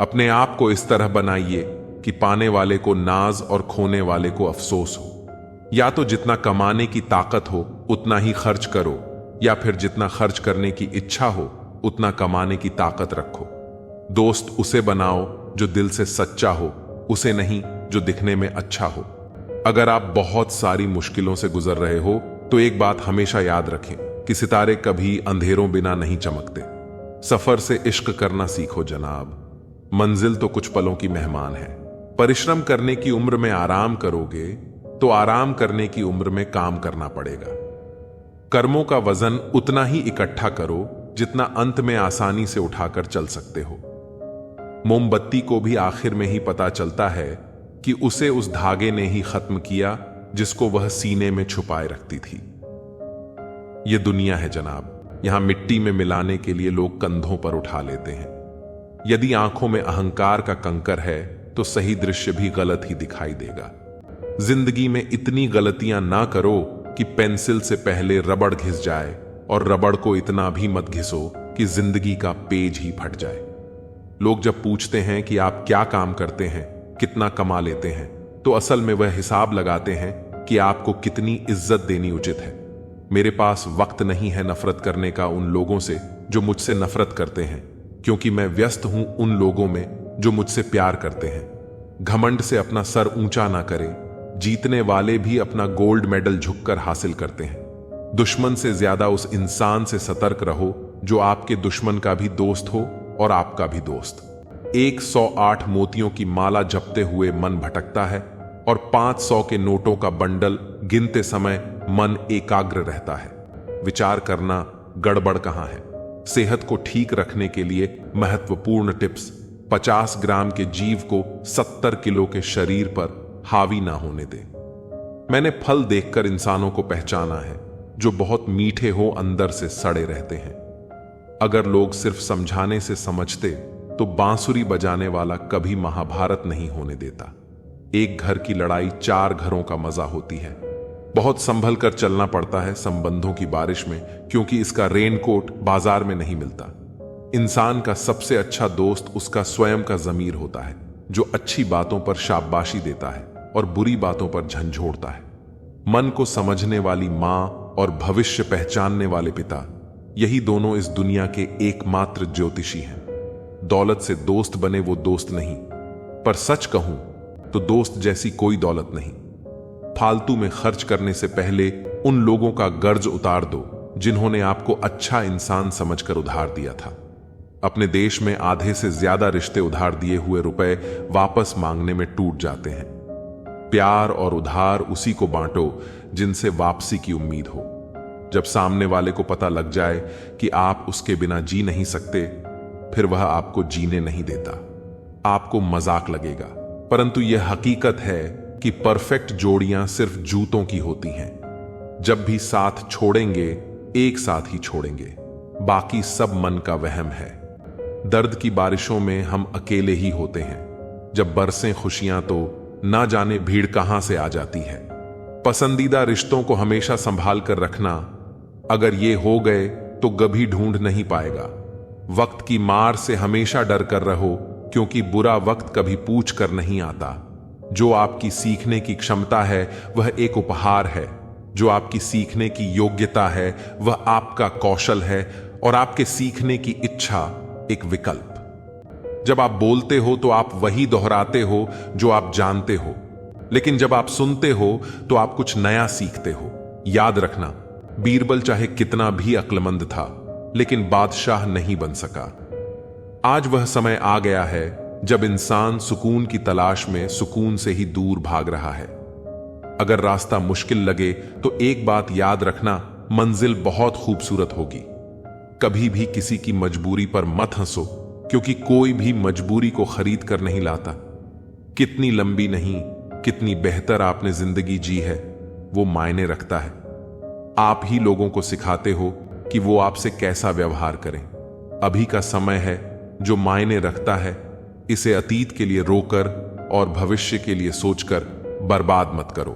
S1: अपने आप को इस तरह बनाइए कि पाने वाले को नाज और खोने वाले को अफसोस हो। या तो जितना कमाने की ताकत हो उतना ही खर्च करो, या फिर जितना खर्च करने की इच्छा हो उतना कमाने की ताकत रखो। दोस्त उसे बनाओ जो दिल से सच्चा हो, उसे नहीं जो दिखने में अच्छा हो। अगर आप बहुत सारी मुश्किलों से गुजर रहे हो तो एक बात हमेशा याद रखें कि सितारे कभी अंधेरों बिना नहीं चमकते। सफर से इश्क करना सीखो जनाब, मंजिल तो कुछ पलों की मेहमान है। परिश्रम करने की उम्र में आराम करोगे तो आराम करने की उम्र में काम करना पड़ेगा। कर्मों का वजन उतना ही इकट्ठा करो जितना अंत में आसानी से उठाकर चल सकते हो। मोमबत्ती को भी आखिर में ही पता चलता है कि उसे उस धागे ने ही खत्म किया जिसको वह सीने में छुपाए रखती थी। यह दुनिया है जनाब, यहां मिट्टी में मिलाने के लिए लोग कंधों पर उठा लेते हैं। यदि आंखों में अहंकार का कंकर है तो सही दृश्य भी गलत ही दिखाई देगा। जिंदगी में इतनी गलतियां ना करो कि पेंसिल से पहले रबड़ घिस जाए, और रबड़ को इतना भी मत घिसो कि जिंदगी का पेज ही फट जाए। लोग जब पूछते हैं कि आप क्या काम करते हैं, कितना कमा लेते हैं, तो असल में वह हिसाब लगाते हैं कि आपको कितनी इज्जत देनी उचित है। मेरे पास वक्त नहीं है नफरत करने का उन लोगों से जो मुझसे नफरत करते हैं, क्योंकि मैं व्यस्त हूं उन लोगों में जो मुझसे प्यार करते हैं। घमंड से अपना सर ऊंचा ना करें, जीतने वाले भी अपना गोल्ड मेडल झुककर हासिल करते हैं। दुश्मन से ज्यादा उस इंसान से सतर्क रहो जो आपके दुश्मन का भी दोस्त हो और आपका भी दोस्त। 108 मोतियों की माला जपते हुए मन भटकता है, और 500 के नोटों का बंडल गिनते समय मन एकाग्र रहता है। विचार करना गड़बड़ कहां है। सेहत को ठीक रखने के लिए महत्वपूर्ण टिप्स: 50 ग्राम के जीव को 70 किलो के शरीर पर हावी ना होने दें। मैंने फल देखकर इंसानों को पहचाना है जो बहुत मीठे हो अंदर से सड़े रहते हैं। अगर लोग सिर्फ समझाने से समझते तो बांसुरी बजाने वाला कभी महाभारत नहीं होने देता। एक घर की लड़ाई 4 घरों का मजा होती है। बहुत संभल कर चलना पड़ता है संबंधों की बारिश में, क्योंकि इसका रेनकोट बाजार में नहीं मिलता। इंसान का सबसे अच्छा दोस्त उसका स्वयं का ज़मीर होता है, जो अच्छी बातों पर शाबाशी देता है और बुरी बातों पर झंझोड़ता है। मन को समझने वाली मां और भविष्य पहचानने वाले पिता, यही दोनों इस दुनिया के एकमात्र ज्योतिषी हैं। दौलत से दोस्त बने वो दोस्त नहीं, पर सच कहूं तो दोस्त जैसी कोई दौलत नहीं। फालतू में खर्च करने से पहले उन लोगों का कर्ज उतार दो जिन्होंने आपको अच्छा इंसान समझकर उधार दिया था। अपने देश में आधे से ज्यादा रिश्ते उधार दिए हुए रुपए वापस मांगने में टूट जाते हैं। प्यार और उधार उसी को बांटो जिनसे वापसी की उम्मीद हो। जब सामने वाले को पता लग जाए कि आप उसके बिना जी नहीं सकते, फिर वह आपको जीने नहीं देता। आपको मजाक लगेगा, परंतु यह हकीकत है कि परफेक्ट जोड़ियां सिर्फ जूतों की होती हैं। जब भी साथ छोड़ेंगे, एक साथ ही छोड़ेंगे, बाकी सब मन का वहम है। दर्द की बारिशों में हम अकेले ही होते हैं। जब बरसें खुशियां तो ना जाने भीड़ कहां से आ जाती है। पसंदीदा रिश्तों को हमेशा संभाल कर रखना, अगर ये हो गए तो कभी ढूंढ नहीं पाएगा। वक्त की मार से हमेशा डर कर रहो, क्योंकि बुरा वक्त कभी पूछ कर नहीं आता। जो आपकी सीखने की क्षमता है वह एक उपहार है, जो आपकी सीखने की योग्यता है वह आपका कौशल है, और आपके सीखने की इच्छा एक विकल्प। जब आप बोलते हो तो आप वही दोहराते हो जो आप जानते हो, लेकिन जब आप सुनते हो तो आप कुछ नया सीखते हो। याद रखना, बीरबल चाहे कितना भी अक्लमंद था, लेकिन बादशाह नहीं बन सका। आज वह समय आ गया है जब इंसान सुकून की तलाश में सुकून से ही दूर भाग रहा है। अगर रास्ता मुश्किल लगे तो एक बात याद रखना, मंजिल बहुत खूबसूरत होगी। कभी भी किसी की मजबूरी पर मत हंसो, क्योंकि कोई भी मजबूरी को खरीद कर नहीं लाता। कितनी लंबी नहीं, कितनी बेहतर आपने जिंदगी जी है, वो मायने रखता है। आप ही लोगों को सिखाते हो कि वो आपसे कैसा व्यवहार करें। अभी का समय है जो मायने रखता है। इसे अतीत के लिए रोकर और भविष्य के लिए सोचकर बर्बाद मत करो।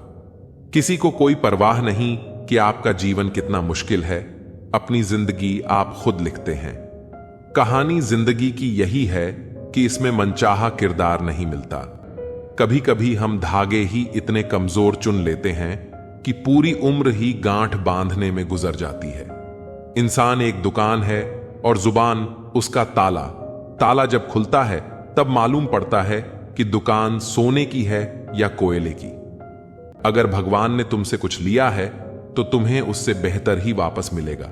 S1: किसी को कोई परवाह नहीं कि आपका जीवन कितना मुश्किल है। अपनी जिंदगी आप खुद लिखते हैं। कहानी जिंदगी की यही है कि इसमें मनचाहा किरदार नहीं मिलता। कभी कभी हम धागे ही इतने कमजोर चुन लेते हैं कि पूरी उम्र ही गांठ बांधने में गुजर जाती है। इंसान एक दुकान है और जुबान उसका ताला। ताला जब खुलता है तब मालूम पड़ता है कि दुकान सोने की है या कोयले की। अगर भगवान ने तुमसे कुछ लिया है तो तुम्हें उससे बेहतर ही वापस मिलेगा।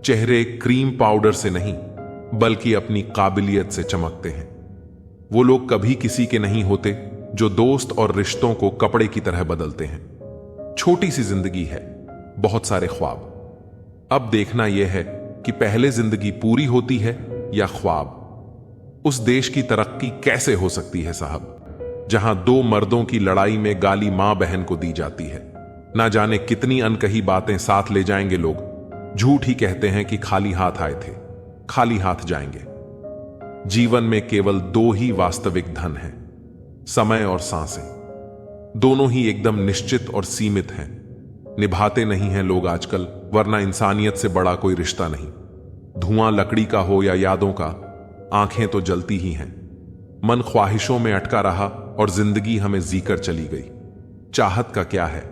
S1: चेहरे क्रीम पाउडर से नहीं बल्कि अपनी काबिलियत से चमकते हैं। वो लोग कभी किसी के नहीं होते जो दोस्त और रिश्तों को कपड़े की तरह बदलते हैं। छोटी सी जिंदगी है, बहुत सारे ख्वाब। अब देखना यह है कि पहले जिंदगी पूरी होती है या ख्वाब। उस देश की तरक्की कैसे हो सकती है साहब, जहां दो मर्दों की लड़ाई में गाली मां बहन को दी जाती है। ना जाने कितनी अनकही बातें साथ ले जाएंगे लोग। झूठ ही कहते हैं कि खाली हाथ आए थे, खाली हाथ जाएंगे। जीवन में केवल दो ही वास्तविक धन हैं, समय और सांसें। दोनों ही एकदम निश्चित और सीमित हैं। निभाते नहीं हैं लोग आजकल, वरना इंसानियत से बड़ा कोई रिश्ता नहीं। धुआं लकड़ी का हो या यादों का, आंखें तो जलती ही हैं। मन ख्वाहिशों में अटका रहा और जिंदगी हमें जीकर चली गई। चाहत का क्या है,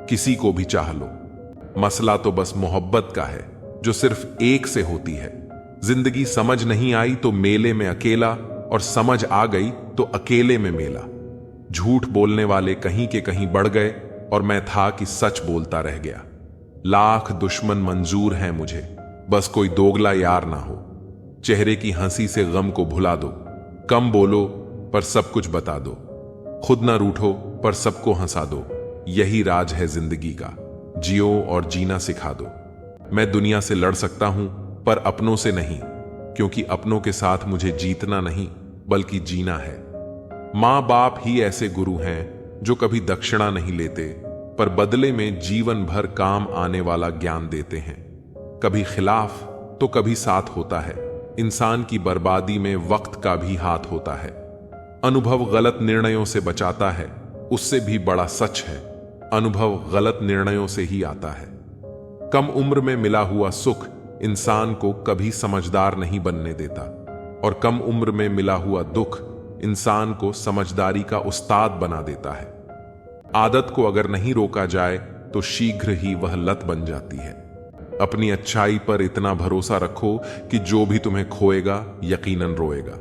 S1: किसी को भी चाह लो। मसला तो बस मोहब्बत का है जो सिर्फ एक से होती है। जिंदगी समझ नहीं आई तो मेले में अकेला, और समझ आ गई तो अकेले में मेला। झूठ बोलने वाले कहीं के कहीं बढ़ गए और मैं था कि सच बोलता रह गया। लाख दुश्मन मंजूर हैं मुझे, बस कोई दोगला यार ना हो। चेहरे की हंसी से गम को भुला दो। कम बोलो पर सब कुछ बता दो। खुद ना रूठो पर सबको हंसा दो। यही राज है जिंदगी का, जियो और जीना सिखा दो। मैं दुनिया से लड़ सकता हूं पर अपनों से नहीं, क्योंकि अपनों के साथ मुझे जीतना नहीं बल्कि जीना है। मां बाप ही ऐसे गुरु हैं जो कभी दक्षिणा नहीं लेते, पर बदले में जीवन भर काम आने वाला ज्ञान देते हैं। कभी खिलाफ तो कभी साथ होता है। इंसान की बर्बादी में वक्त का भी हाथ होता है। अनुभव गलत निर्णयों से बचाता है, उससे भी बड़ा सच है अनुभव गलत निर्णयों से ही आता है। कम उम्र में मिला हुआ सुख इंसान को कभी समझदार नहीं बनने देता, और कम उम्र में मिला हुआ दुख इंसान को समझदारी का उस्ताद बना देता है। आदत को अगर नहीं रोका जाए तो शीघ्र ही वह लत बन जाती है। अपनी अच्छाई पर इतना भरोसा रखो कि जो भी तुम्हें खोएगा यकीनन रोएगा।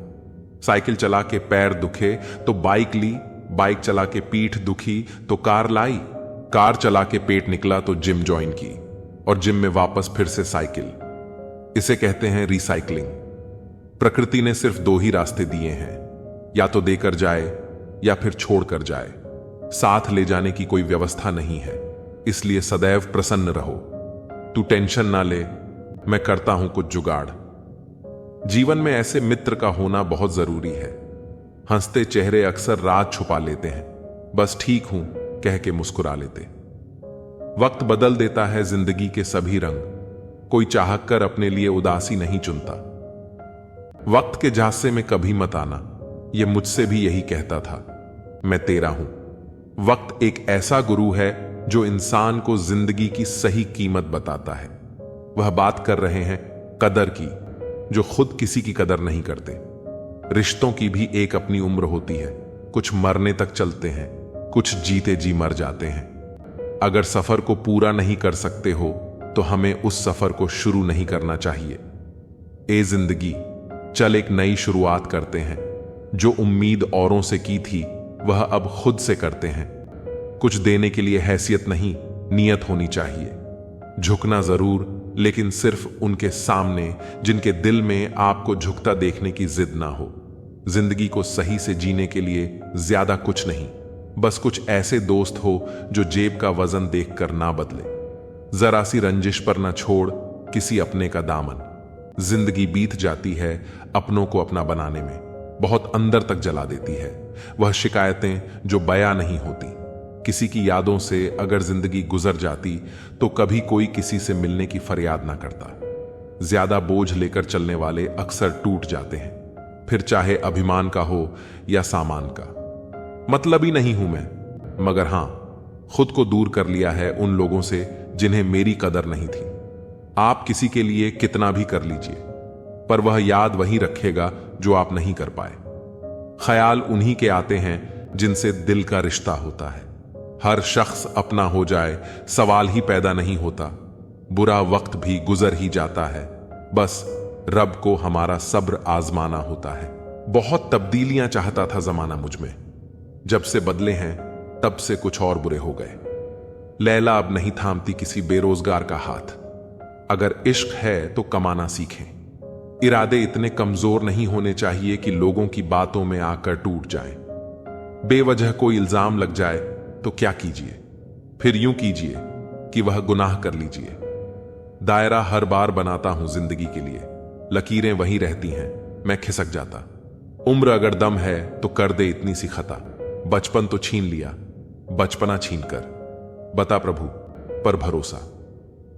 S1: साइकिल चला के पैर दुखे तो बाइक ली, बाइक चला के पीठ दुखी तो कार लाई, कार चला के पेट निकला तो जिम ज्वाइन की, और जिम में वापस फिर से साइकिल। इसे कहते हैं रिसाइकलिंग। प्रकृति ने सिर्फ दो ही रास्ते दिए हैं, या तो देकर जाए या फिर छोड़कर जाए। साथ ले जाने की कोई व्यवस्था नहीं है, इसलिए सदैव प्रसन्न रहो। तू टेंशन ना ले, मैं करता हूं कुछ जुगाड़। जीवन में ऐसे मित्र का होना बहुत जरूरी है। हंसते चेहरे अक्सर राज छुपा लेते हैं, बस ठीक हूं कह के मुस्कुरा लेते। वक्त बदल देता है जिंदगी के सभी रंग, कोई चाहकर अपने लिए उदासी नहीं चुनता। वक्त के झांसे में कभी मत आना, यह मुझसे भी यही कहता था। मैं तेरा हूं। वक्त एक ऐसा गुरु है जो इंसान को जिंदगी की सही कीमत बताता है। वह बात कर रहे हैं कदर की, जो खुद किसी की कदर नहीं करते। रिश्तों की भी एक अपनी उम्र होती है, कुछ मरने तक चलते हैं, कुछ जीते जी मर जाते हैं। अगर सफर को पूरा नहीं कर सकते हो तो हमें उस सफर को शुरू नहीं करना चाहिए। ए जिंदगी, चल एक नई शुरुआत करते हैं। जो उम्मीद औरों से की थी वह अब खुद से करते हैं। कुछ देने के लिए हैसियत नहीं, नियत होनी चाहिए। झुकना जरूर, लेकिन सिर्फ उनके सामने जिनके दिल में आपको झुकता देखने की जिद ना हो। जिंदगी को सही से जीने के लिए ज्यादा कुछ नहीं, बस कुछ ऐसे दोस्त हो जो जेब का वजन देखकर ना बदले। जरा सी रंजिश पर ना छोड़ किसी अपने का दामन। जिंदगी बीत जाती है अपनों को अपना बनाने में, बहुत अंदर तक जला देती है वह शिकायतें जो बयां नहीं होती। किसी की यादों से अगर जिंदगी गुजर जाती तो कभी कोई किसी से मिलने की फरियाद ना करता। ज्यादा बोझ लेकर चलने वाले अक्सर टूट जाते हैं, फिर चाहे अभिमान का हो या सामान का। मतलबी नहीं हूं मैं, मगर हां, खुद को दूर कर लिया है उन लोगों से जिन्हें मेरी कदर नहीं थी। आप किसी के लिए कितना भी कर लीजिए, पर वह याद वही रखेगा जो आप नहीं कर पाए। ख्याल उन्हीं के आते हैं जिनसे दिल का रिश्ता होता है। हर शख्स अपना हो जाए सवाल ही पैदा नहीं होता। बुरा वक्त भी गुजर ही जाता है, बस रब को हमारा सब्र आजमाना होता है। बहुत तब्दीलियां चाहता था जमाना मुझ में, जब से बदले हैं तब से कुछ और बुरे हो गए। लैला अब नहीं थामती किसी बेरोजगार का हाथ। अगर इश्क है तो कमाना सीखें। इरादे इतने कमजोर नहीं होने चाहिए कि लोगों की बातों में आकर टूट जाएं। बेवजह कोई इल्जाम लग जाए तो क्या कीजिए, फिर यूं कीजिए कि वह गुनाह कर लीजिए। दायरा हर बार बनाता हूं जिंदगी के लिए, लकीरें वहीं रहती हैं, मैं खिसक जाता। उम्र अगर दम है तो कर दे इतनी सी खता, बचपन तो छीन लिया, बचपना छीन कर। बता प्रभु पर भरोसा।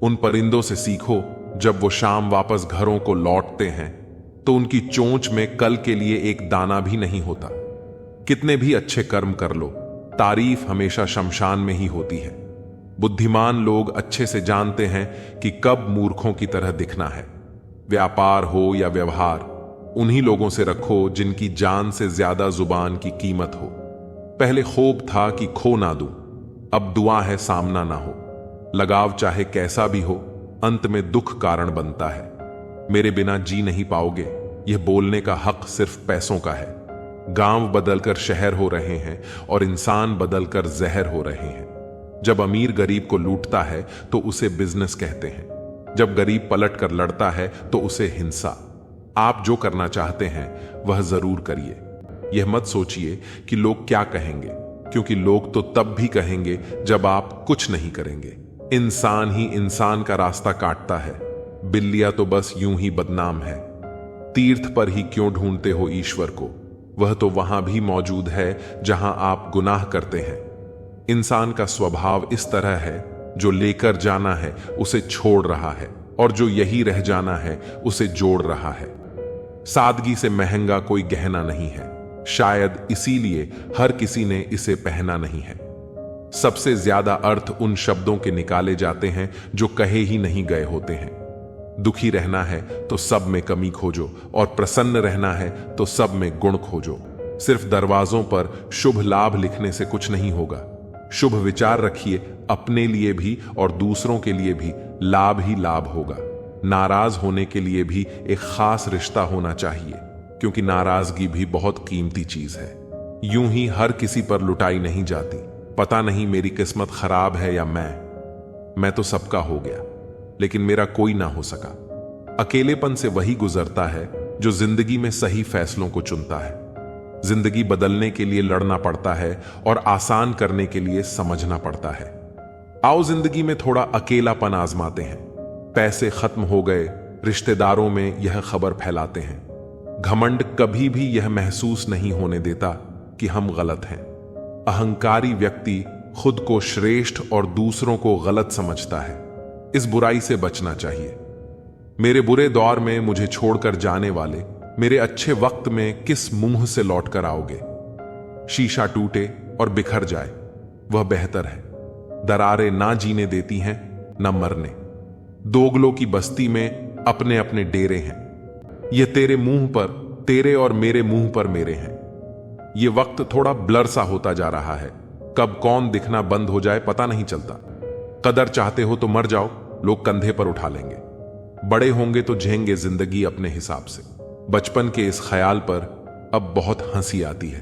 S1: उन परिंदों से सीखो जब वो शाम वापस घरों को लौटते हैं तो उनकी चोंच में कल के लिए एक दाना भी नहीं होता। कितने भी अच्छे कर्म कर लो, तारीफ हमेशा शमशान में ही होती है। बुद्धिमान लोग अच्छे से जानते हैं कि कब मूर्खों की तरह दिखना है। व्यापार हो या व्यवहार, उन्हीं लोगों से रखो जिनकी जान से ज्यादा जुबान की कीमत हो। पहले खूब था कि खो ना दूं, अब दुआ है सामना ना हो। लगाव चाहे कैसा भी हो, अंत में दुख कारण बनता है। मेरे बिना जी नहीं पाओगे, यह बोलने का हक सिर्फ पैसों का है। गांव बदलकर शहर हो रहे हैं और इंसान बदलकर जहर हो रहे हैं। जब अमीर गरीब को लूटता है तो उसे बिजनेस कहते हैं। जब गरीब पलट कर लड़ता है तो उसे हिंसा। आप जो करना चाहते हैं वह जरूर करिए। यह मत सोचिए कि लोग क्या कहेंगे, क्योंकि लोग तो तब भी कहेंगे जब आप कुछ नहीं करेंगे। इंसान ही इंसान का रास्ता काटता है, बिल्लियां तो बस यूं ही बदनाम है। तीर्थ पर ही क्यों ढूंढते हो ईश्वर को, वह तो वहां भी मौजूद है जहां आप गुनाह करते हैं। इंसान का स्वभाव इस तरह है, जो लेकर जाना है उसे छोड़ रहा है और जो यही रह जाना है उसे जोड़ रहा है। सादगी से महंगा कोई गहना नहीं है, शायद इसीलिए हर किसी ने इसे पहना नहीं है। सबसे ज्यादा अर्थ उन शब्दों के निकाले जाते हैं जो कहे ही नहीं गए होते हैं। दुखी रहना है तो सब में कमी खोजो और प्रसन्न रहना है तो सब में गुण खोजो। सिर्फ दरवाजों पर शुभ लाभ लिखने से कुछ नहीं होगा। शुभ विचार रखिए, अपने लिए भी और दूसरों के लिए भी लाभ ही लाभ होगा। नाराज होने के लिए भी एक खास रिश्ता होना चाहिए, क्योंकि नाराजगी भी बहुत कीमती चीज है। यूं ही हर किसी पर लुटाई नहीं जाती। पता नहीं मेरी किस्मत खराब है या मैं तो सबका हो गया, लेकिन मेरा कोई ना हो सका। अकेलेपन से वही गुजरता है जो जिंदगी में सही फैसलों को चुनता है। जिंदगी बदलने के लिए लड़ना पड़ता है और आसान करने के लिए समझना पड़ता है। आओ जिंदगी में थोड़ा अकेलापन आजमाते हैं। पैसे खत्म हो गए, रिश्तेदारों में यह खबर फैलाते हैं। घमंड कभी भी यह महसूस नहीं होने देता कि हम गलत हैं। अहंकारी व्यक्ति खुद को श्रेष्ठ और दूसरों को गलत समझता है। इस बुराई से बचना चाहिए। मेरे बुरे दौर में मुझे छोड़कर जाने वाले मेरे अच्छे वक्त में किस मुंह से लौट कर आओगे। शीशा टूटे और बिखर जाए वह बेहतर है। दरारें ना जीने देती हैं ना मरने। दोगलों की बस्ती में अपने अपने डेरे हैं। ये तेरे मुंह पर तेरे और मेरे मुंह पर मेरे हैं। ये वक्त थोड़ा ब्लर सा होता जा रहा है। कब कौन दिखना बंद हो जाए पता नहीं चलता। कदर चाहते हो तो मर जाओ, लोग कंधे पर उठा लेंगे। बड़े होंगे तो झेंगे जिंदगी अपने हिसाब से। बचपन के इस ख्याल पर अब बहुत हंसी आती है।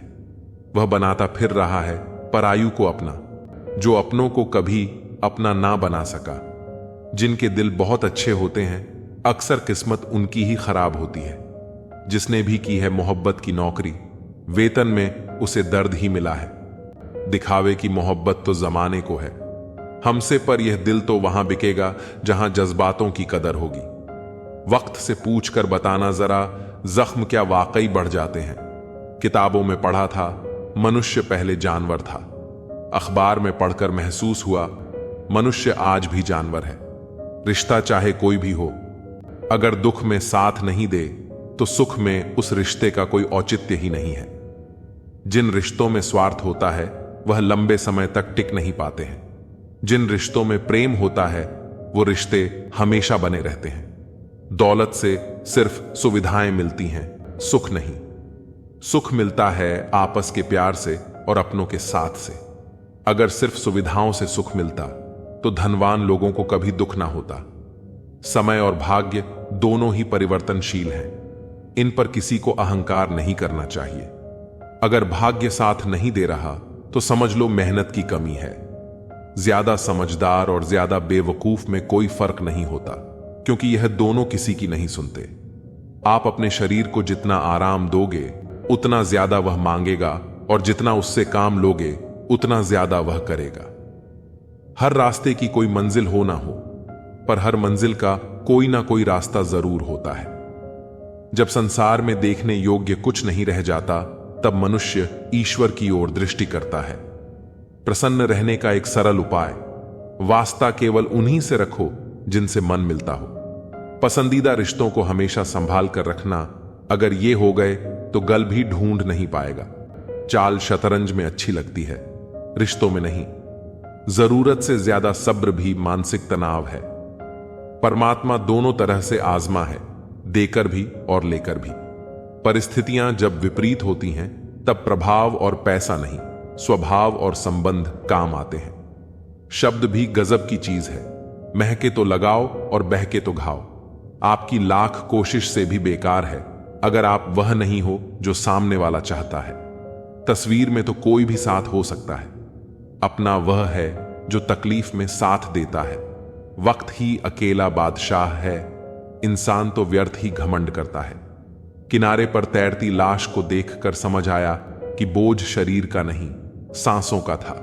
S1: वह बनाता फिर रहा है परायु को अपना, जो अपनों को कभी अपना ना बना सका। जिनके दिल बहुत अच्छे होते हैं, अक्सर किस्मत उनकी ही खराब होती है। जिसने भी की है मोहब्बत की नौकरी, वेतन में उसे दर्द ही मिला है। दिखावे की मोहब्बत तो जमाने को है हमसे, पर यह दिल तो वहां बिकेगा जहां जज्बातों की कदर होगी। वक्त से पूछ कर बताना जरा, जख्म क्या वाकई बढ़ जाते हैं। किताबों में पढ़ा था मनुष्य पहले जानवर था। अखबार में पढ़कर महसूस हुआ मनुष्य आज भी जानवर है। रिश्ता चाहे कोई भी हो, अगर दुख में साथ नहीं दे तो सुख में उस रिश्ते का कोई औचित्य ही नहीं है। जिन रिश्तों में स्वार्थ होता है वह लंबे समय तक टिक नहीं पाते हैं। जिन रिश्तों में प्रेम होता है वो रिश्ते हमेशा बने रहते हैं। दौलत से सिर्फ सुविधाएं मिलती हैं, सुख नहीं। सुख मिलता है आपस के प्यार से और अपनों के साथ से। अगर सिर्फ सुविधाओं से सुख मिलता तो धनवान लोगों को कभी दुख ना होता। समय और भाग्य दोनों ही परिवर्तनशील हैं। इन पर किसी को अहंकार नहीं करना चाहिए। अगर भाग्य साथ नहीं दे रहा तो समझ लो मेहनत की कमी है। ज्यादा समझदार और ज्यादा बेवकूफ में कोई फर्क नहीं होता, क्योंकि यह दोनों किसी की नहीं सुनते। आप अपने शरीर को जितना आराम दोगे उतना ज्यादा वह मांगेगा, और जितना उससे काम लोगे उतना ज्यादा वह करेगा। हर रास्ते की कोई मंजिल हो ना हो, पर हर मंजिल का कोई ना कोई रास्ता जरूर होता है। जब संसार में देखने योग्य कुछ नहीं रह जाता, तब मनुष्य ईश्वर की ओर दृष्टि करता है। प्रसन्न रहने का एक सरल उपाय, वास्ता केवल उन्हीं से रखो जिनसे मन मिलता हो। पसंदीदा रिश्तों को हमेशा संभाल कर रखना, अगर ये हो गए तो गल भी ढूंढ नहीं पाएगा। चाल शतरंज में अच्छी लगती है, रिश्तों में नहीं। जरूरत से ज्यादा सब्र भी मानसिक तनाव है। परमात्मा दोनों तरह से आजमा है, देकर भी और लेकर भी। परिस्थितियां जब विपरीत होती हैं, तब प्रभाव और पैसा नहीं, स्वभाव और संबंध काम आते हैं। शब्द भी गजब की चीज है, महके तो लगाओ और बहके तो घाओ। आपकी लाख कोशिश से भी बेकार है अगर आप वह नहीं हो जो सामने वाला चाहता है। तस्वीर में तो कोई भी साथ हो सकता है, अपना वह है जो तकलीफ में साथ देता है। वक्त ही अकेला बादशाह है, इंसान तो व्यर्थ ही घमंड करता है। किनारे पर तैरती लाश को देखकर समझ आया कि बोझ शरीर का नहीं, सांसों का था।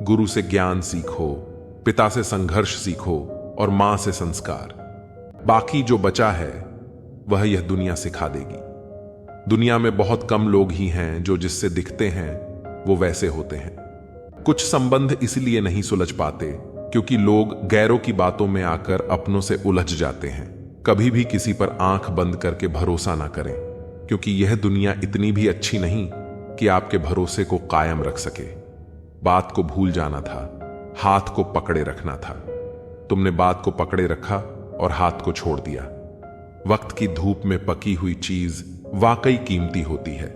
S1: गुरु से ज्ञान सीखो, पिता से संघर्ष सीखो और मां से संस्कार। बाकी जो बचा है वह यह दुनिया सिखा देगी। दुनिया में बहुत कम लोग ही हैं जो जिससे दिखते हैं वो वैसे होते हैं। कुछ संबंध इसलिए नहीं सुलझ पाते क्योंकि लोग गैरों की बातों में आकर अपनों से उलझ जाते हैं। कभी भी किसी पर आंख बंद करके भरोसा ना करें, क्योंकि यह दुनिया इतनी भी अच्छी नहीं कि आपके भरोसे को कायम रख सके। बात को भूल जाना था, हाथ को पकड़े रखना था। तुमने बात को पकड़े रखा और हाथ को छोड़ दिया। वक्त की धूप में पकी हुई चीज वाकई कीमती होती है,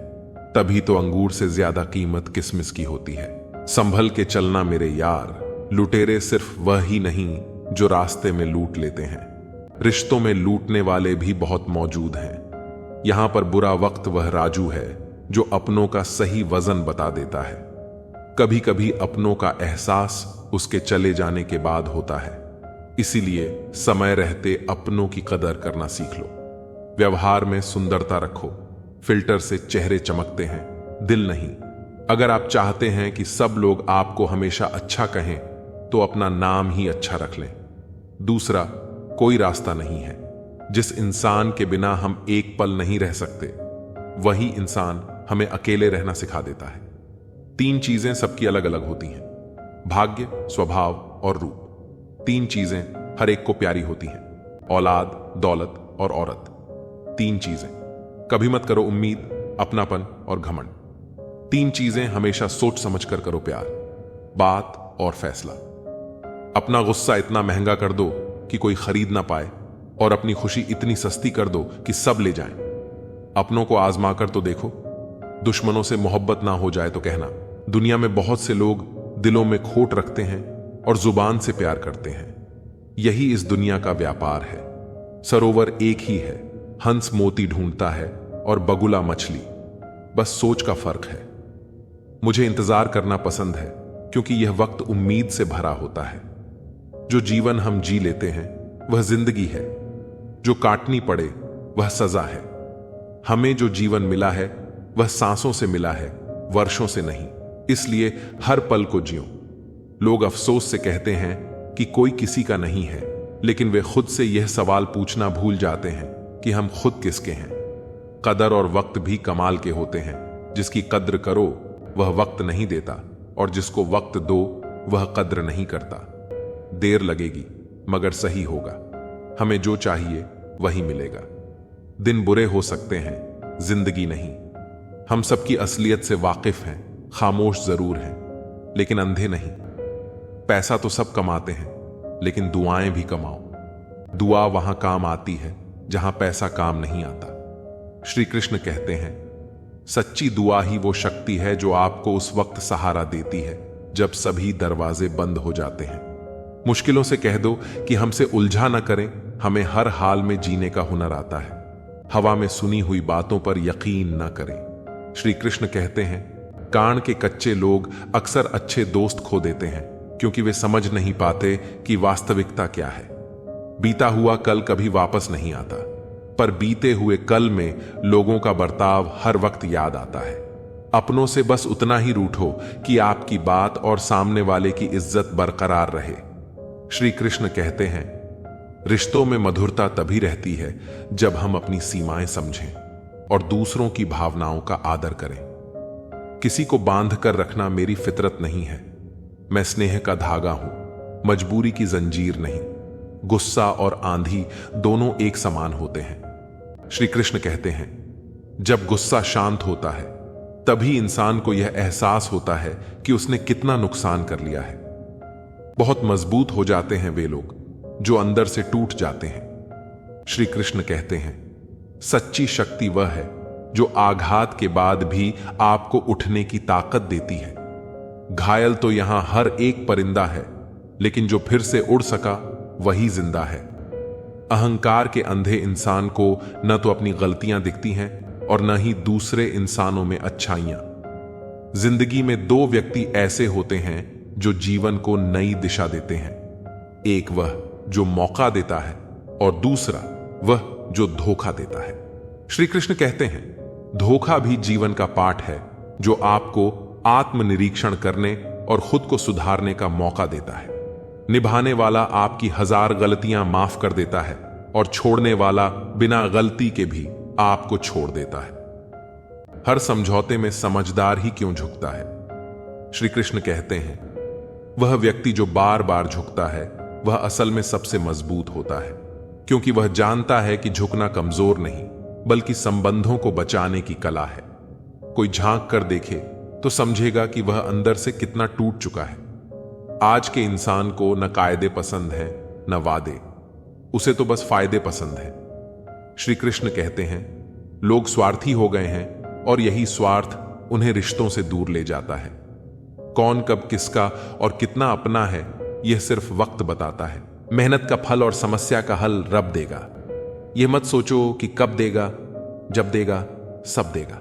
S1: तभी तो अंगूर से ज्यादा कीमत किसमिस की होती है। संभल के चलना मेरे यार, लुटेरे सिर्फ वह ही नहीं जो रास्ते में लूट लेते हैं। रिश्तों में लूटने वाले भी बहुत मौजूद हैं। यहां पर बुरा वक्त वह राजू है जो अपनों का सही वजन बता देता है। कभी कभी अपनों का एहसास उसके चले जाने के बाद होता है। इसीलिए समय रहते अपनों की कदर करना सीख लो। व्यवहार में सुंदरता रखो, फिल्टर से चेहरे चमकते हैं, दिल नहीं। अगर आप चाहते हैं कि सब लोग आपको हमेशा अच्छा कहें, तो अपना नाम ही अच्छा रख लें। दूसरा कोई रास्ता नहीं है। जिस इंसान के बिना हम एक पल नहीं रह सकते, वही इंसान हमें अकेले रहना सिखा देता है। 3 चीजें सबकी अलग अलग होती हैं, भाग्य, स्वभाव और रूप। 3 चीजें हर एक को प्यारी होती हैं, औलाद, दौलत और औरत। 3 चीजें। कभी मत करो उम्मीद, अपनापन और घमंड। 3 चीजें हमेशा सोच समझ कर करो प्यार, बात और फैसला। अपना गुस्सा इतना महंगा कर दो कि कोई खरीद ना पाए, और अपनी खुशी इतनी सस्ती कर दो कि सब ले जाएं। अपनों को आजमा कर तो देखो, दुश्मनों से मोहब्बत ना हो जाए तो कहना। दुनिया में बहुत से लोग दिलों में खोट रखते हैं और जुबान से प्यार करते हैं। यही इस दुनिया का व्यापार है। सरोवर एक ही है, हंस मोती ढूंढता है और बगुला मछली, बस सोच का फर्क है। मुझे इंतजार करना पसंद है, क्योंकि यह वक्त उम्मीद से भरा होता है। जो जीवन हम जी लेते हैं वह जिंदगी है, जो काटनी पड़े वह सजा है। हमें जो जीवन मिला है वह सांसों से मिला है, वर्षों से नहीं। इसलिए हर पल को जियो। लोग अफसोस से कहते हैं कि कोई किसी का नहीं है, लेकिन वे खुद से यह सवाल पूछना भूल जाते हैं कि हम खुद किसके हैं। कदर और वक्त भी कमाल के होते हैं। जिसकी कद्र करो वह वक्त नहीं देता, और जिसको वक्त दो वह कद्र नहीं करता। देर लगेगी मगर सही होगा। हमें जो चाहिए वही मिलेगा। दिन बुरे हो सकते हैं, जिंदगी नहीं। हम सबकी असलियत से वाकिफ हैं, खामोश जरूर हैं, लेकिन अंधे नहीं। पैसा तो सब कमाते हैं, लेकिन दुआएं भी कमाओ। दुआ वहां काम आती है जहां पैसा काम नहीं आता। श्री कृष्ण कहते हैं, सच्ची दुआ ही वो शक्ति है जो आपको उस वक्त सहारा देती है जब सभी दरवाजे बंद हो जाते हैं। मुश्किलों से कह दो कि हमसे उलझा न करें, हमें हर हाल में जीने का हुनर आता है। हवा में सुनी हुई बातों पर यकीन न करें। श्री कृष्ण कहते हैं, कान के कच्चे लोग अक्सर अच्छे दोस्त खो देते हैं क्योंकि वे समझ नहीं पाते कि वास्तविकता क्या है। बीता हुआ कल कभी वापस नहीं आता, पर बीते हुए कल में लोगों का बर्ताव हर वक्त याद आता है। अपनों से बस उतना ही रूठो कि आपकी बात और सामने वाले की इज्जत बरकरार रहे। श्री कृष्ण कहते हैं, रिश्तों में मधुरता तभी रहती है जब हम अपनी सीमाएं समझें और दूसरों की भावनाओं का आदर करें। किसी को बांध कर रखना मेरी फितरत नहीं है। मैं स्नेह का धागा हूं, मजबूरी की जंजीर नहीं। गुस्सा और आंधी दोनों एक समान होते हैं। श्री कृष्ण कहते हैं, जब गुस्सा शांत होता है तभी इंसान को यह एहसास होता है कि उसने कितना नुकसान कर लिया है। बहुत मजबूत हो जाते हैं वे लोग जो अंदर से टूट जाते हैं। श्री कृष्ण कहते हैं, सच्ची शक्ति वह है जो आघात के बाद भी आपको उठने की ताकत देती है। घायल तो यहां हर एक परिंदा है, लेकिन जो फिर से उड़ सका वही जिंदा है। अहंकार के अंधे इंसान को न तो अपनी गलतियां दिखती हैं और न ही दूसरे इंसानों में अच्छाइयां। जिंदगी में दो व्यक्ति ऐसे होते हैं जो जीवन को नई दिशा देते हैं। एक वह जो मौका देता है और दूसरा वह जो धोखा देता है। श्री कृष्ण कहते हैं, धोखा भी जीवन का पाठ है जो आपको आत्मनिरीक्षण करने और खुद को सुधारने का मौका देता है। निभाने वाला आपकी 1000 गलतियां माफ कर देता है और छोड़ने वाला बिना गलती के भी आपको छोड़ देता है। हर समझौते में समझदार ही क्यों झुकता है? श्री कृष्ण कहते हैं, वह व्यक्ति जो बार बार झुकता है वह असल में सबसे मजबूत होता है, क्योंकि वह जानता है कि झुकना कमजोर नहीं बल्कि संबंधों को बचाने की कला है। कोई झांक कर देखे तो समझेगा कि वह अंदर से कितना टूट चुका है। आज के इंसान को न कायदे पसंद है न वादे, उसे तो बस फायदे पसंद है। श्री कृष्ण कहते हैं, लोग स्वार्थी हो गए हैं और यही स्वार्थ उन्हें रिश्तों से दूर ले जाता है। कौन कब किसका और कितना अपना है यह सिर्फ वक्त बताता है। मेहनत का फल और समस्या का हल रब देगा। यह मत सोचो कि कब देगा, जब देगा सब देगा।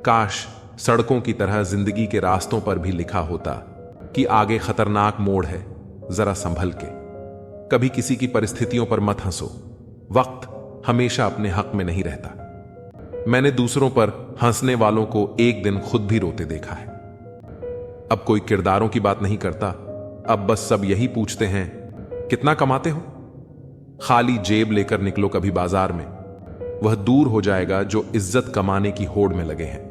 S1: काश सड़कों की तरह जिंदगी के रास्तों पर भी लिखा होता कि आगे खतरनाक मोड़ है, जरा संभल के। कभी किसी की परिस्थितियों पर मत हंसो, वक्त हमेशा अपने हक में नहीं रहता। मैंने दूसरों पर हंसने वालों को एक दिन खुद भी रोते देखा है। अब कोई किरदारों की बात नहीं करता, अब बस सब यही पूछते हैं, कितना कमाते हो? खाली जेब लेकर निकलो कभी बाजार में, वह दूर हो जाएगा जो इज्जत कमाने की होड़ में लगे हैं।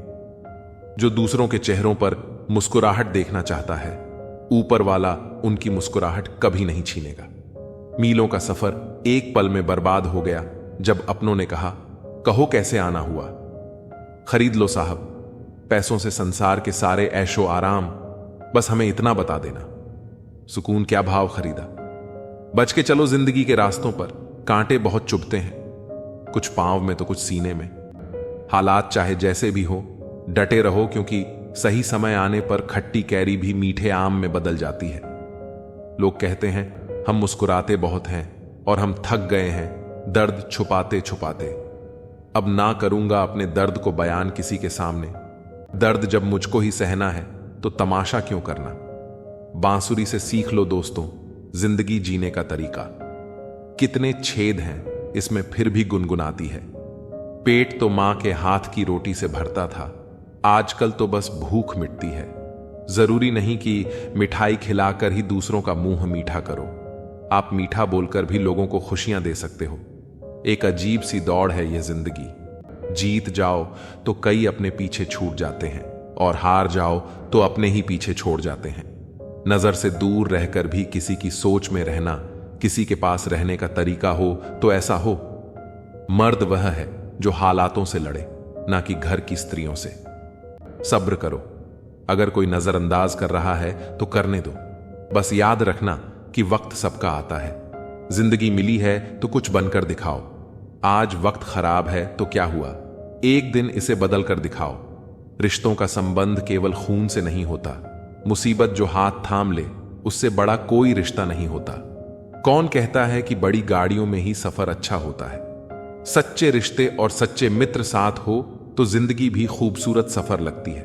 S1: जो दूसरों के चेहरों पर मुस्कुराहट देखना चाहता है, ऊपर वाला उनकी मुस्कुराहट कभी नहीं छीनेगा। मीलों का सफर एक पल में बर्बाद हो गया जब अपनों ने कहा, कहो कैसे आना हुआ। खरीद लो साहब, पैसों से संसार के सारे ऐशो आराम, बस हमें इतना बता देना। सुकून क्या भाव खरीदा। बच के चलो जिंदगी के रास्तों पर, कांटे बहुत चुभते हैं, कुछ पांव में तो कुछ सीने में। हालात चाहे जैसे भी हो, डटे रहो, क्योंकि सही समय आने पर खट्टी कैरी भी मीठे आम में बदल जाती है। लोग कहते हैं हम मुस्कुराते बहुत हैं और हम थक गए हैं दर्द छुपाते छुपाते। अब ना करूंगा अपने दर्द को बयान किसी के सामने। दर्द जब मुझको ही सहना है तो तमाशा क्यों करना। बांसुरी से सीख लो दोस्तों जिंदगी जीने का तरीका। कितने छेद हैं इसमें फिर भी गुनगुनाती है। पेट तो मां के हाथ की रोटी से भरता था, आजकल तो बस भूख मिटती है। जरूरी नहीं कि मिठाई खिलाकर ही दूसरों का मुंह मीठा करो। आप मीठा बोलकर भी लोगों को खुशियां दे सकते हो। एक अजीब सी दौड़ है यह जिंदगी। जीत जाओ तो कई अपने पीछे छूट जाते हैं और हार जाओ तो अपने ही पीछे छोड़ जाते हैं। नजर से दूर रहकर भी किसी की सोच में रहना, किसी के पास रहने का तरीका हो तो ऐसा हो। मर्द वह है जो हालातों से लड़े, ना कि घर की स्त्रियों से। सब्र करो, अगर कोई नजरअंदाज कर रहा है तो करने दो। बस याद रखना कि वक्त सबका आता है। जिंदगी मिली है तो कुछ बनकर दिखाओ। आज वक्त खराब है तो क्या हुआ, एक दिन इसे बदल कर दिखाओ। रिश्तों का संबंध केवल खून से नहीं होता। मुसीबत जो हाथ थाम ले उससे बड़ा कोई रिश्ता नहीं होता। कौन कहता है कि बड़ी गाड़ियों में ही सफर अच्छा होता है। सच्चे रिश्ते और सच्चे मित्र साथ हो तो जिंदगी भी खूबसूरत सफर लगती है।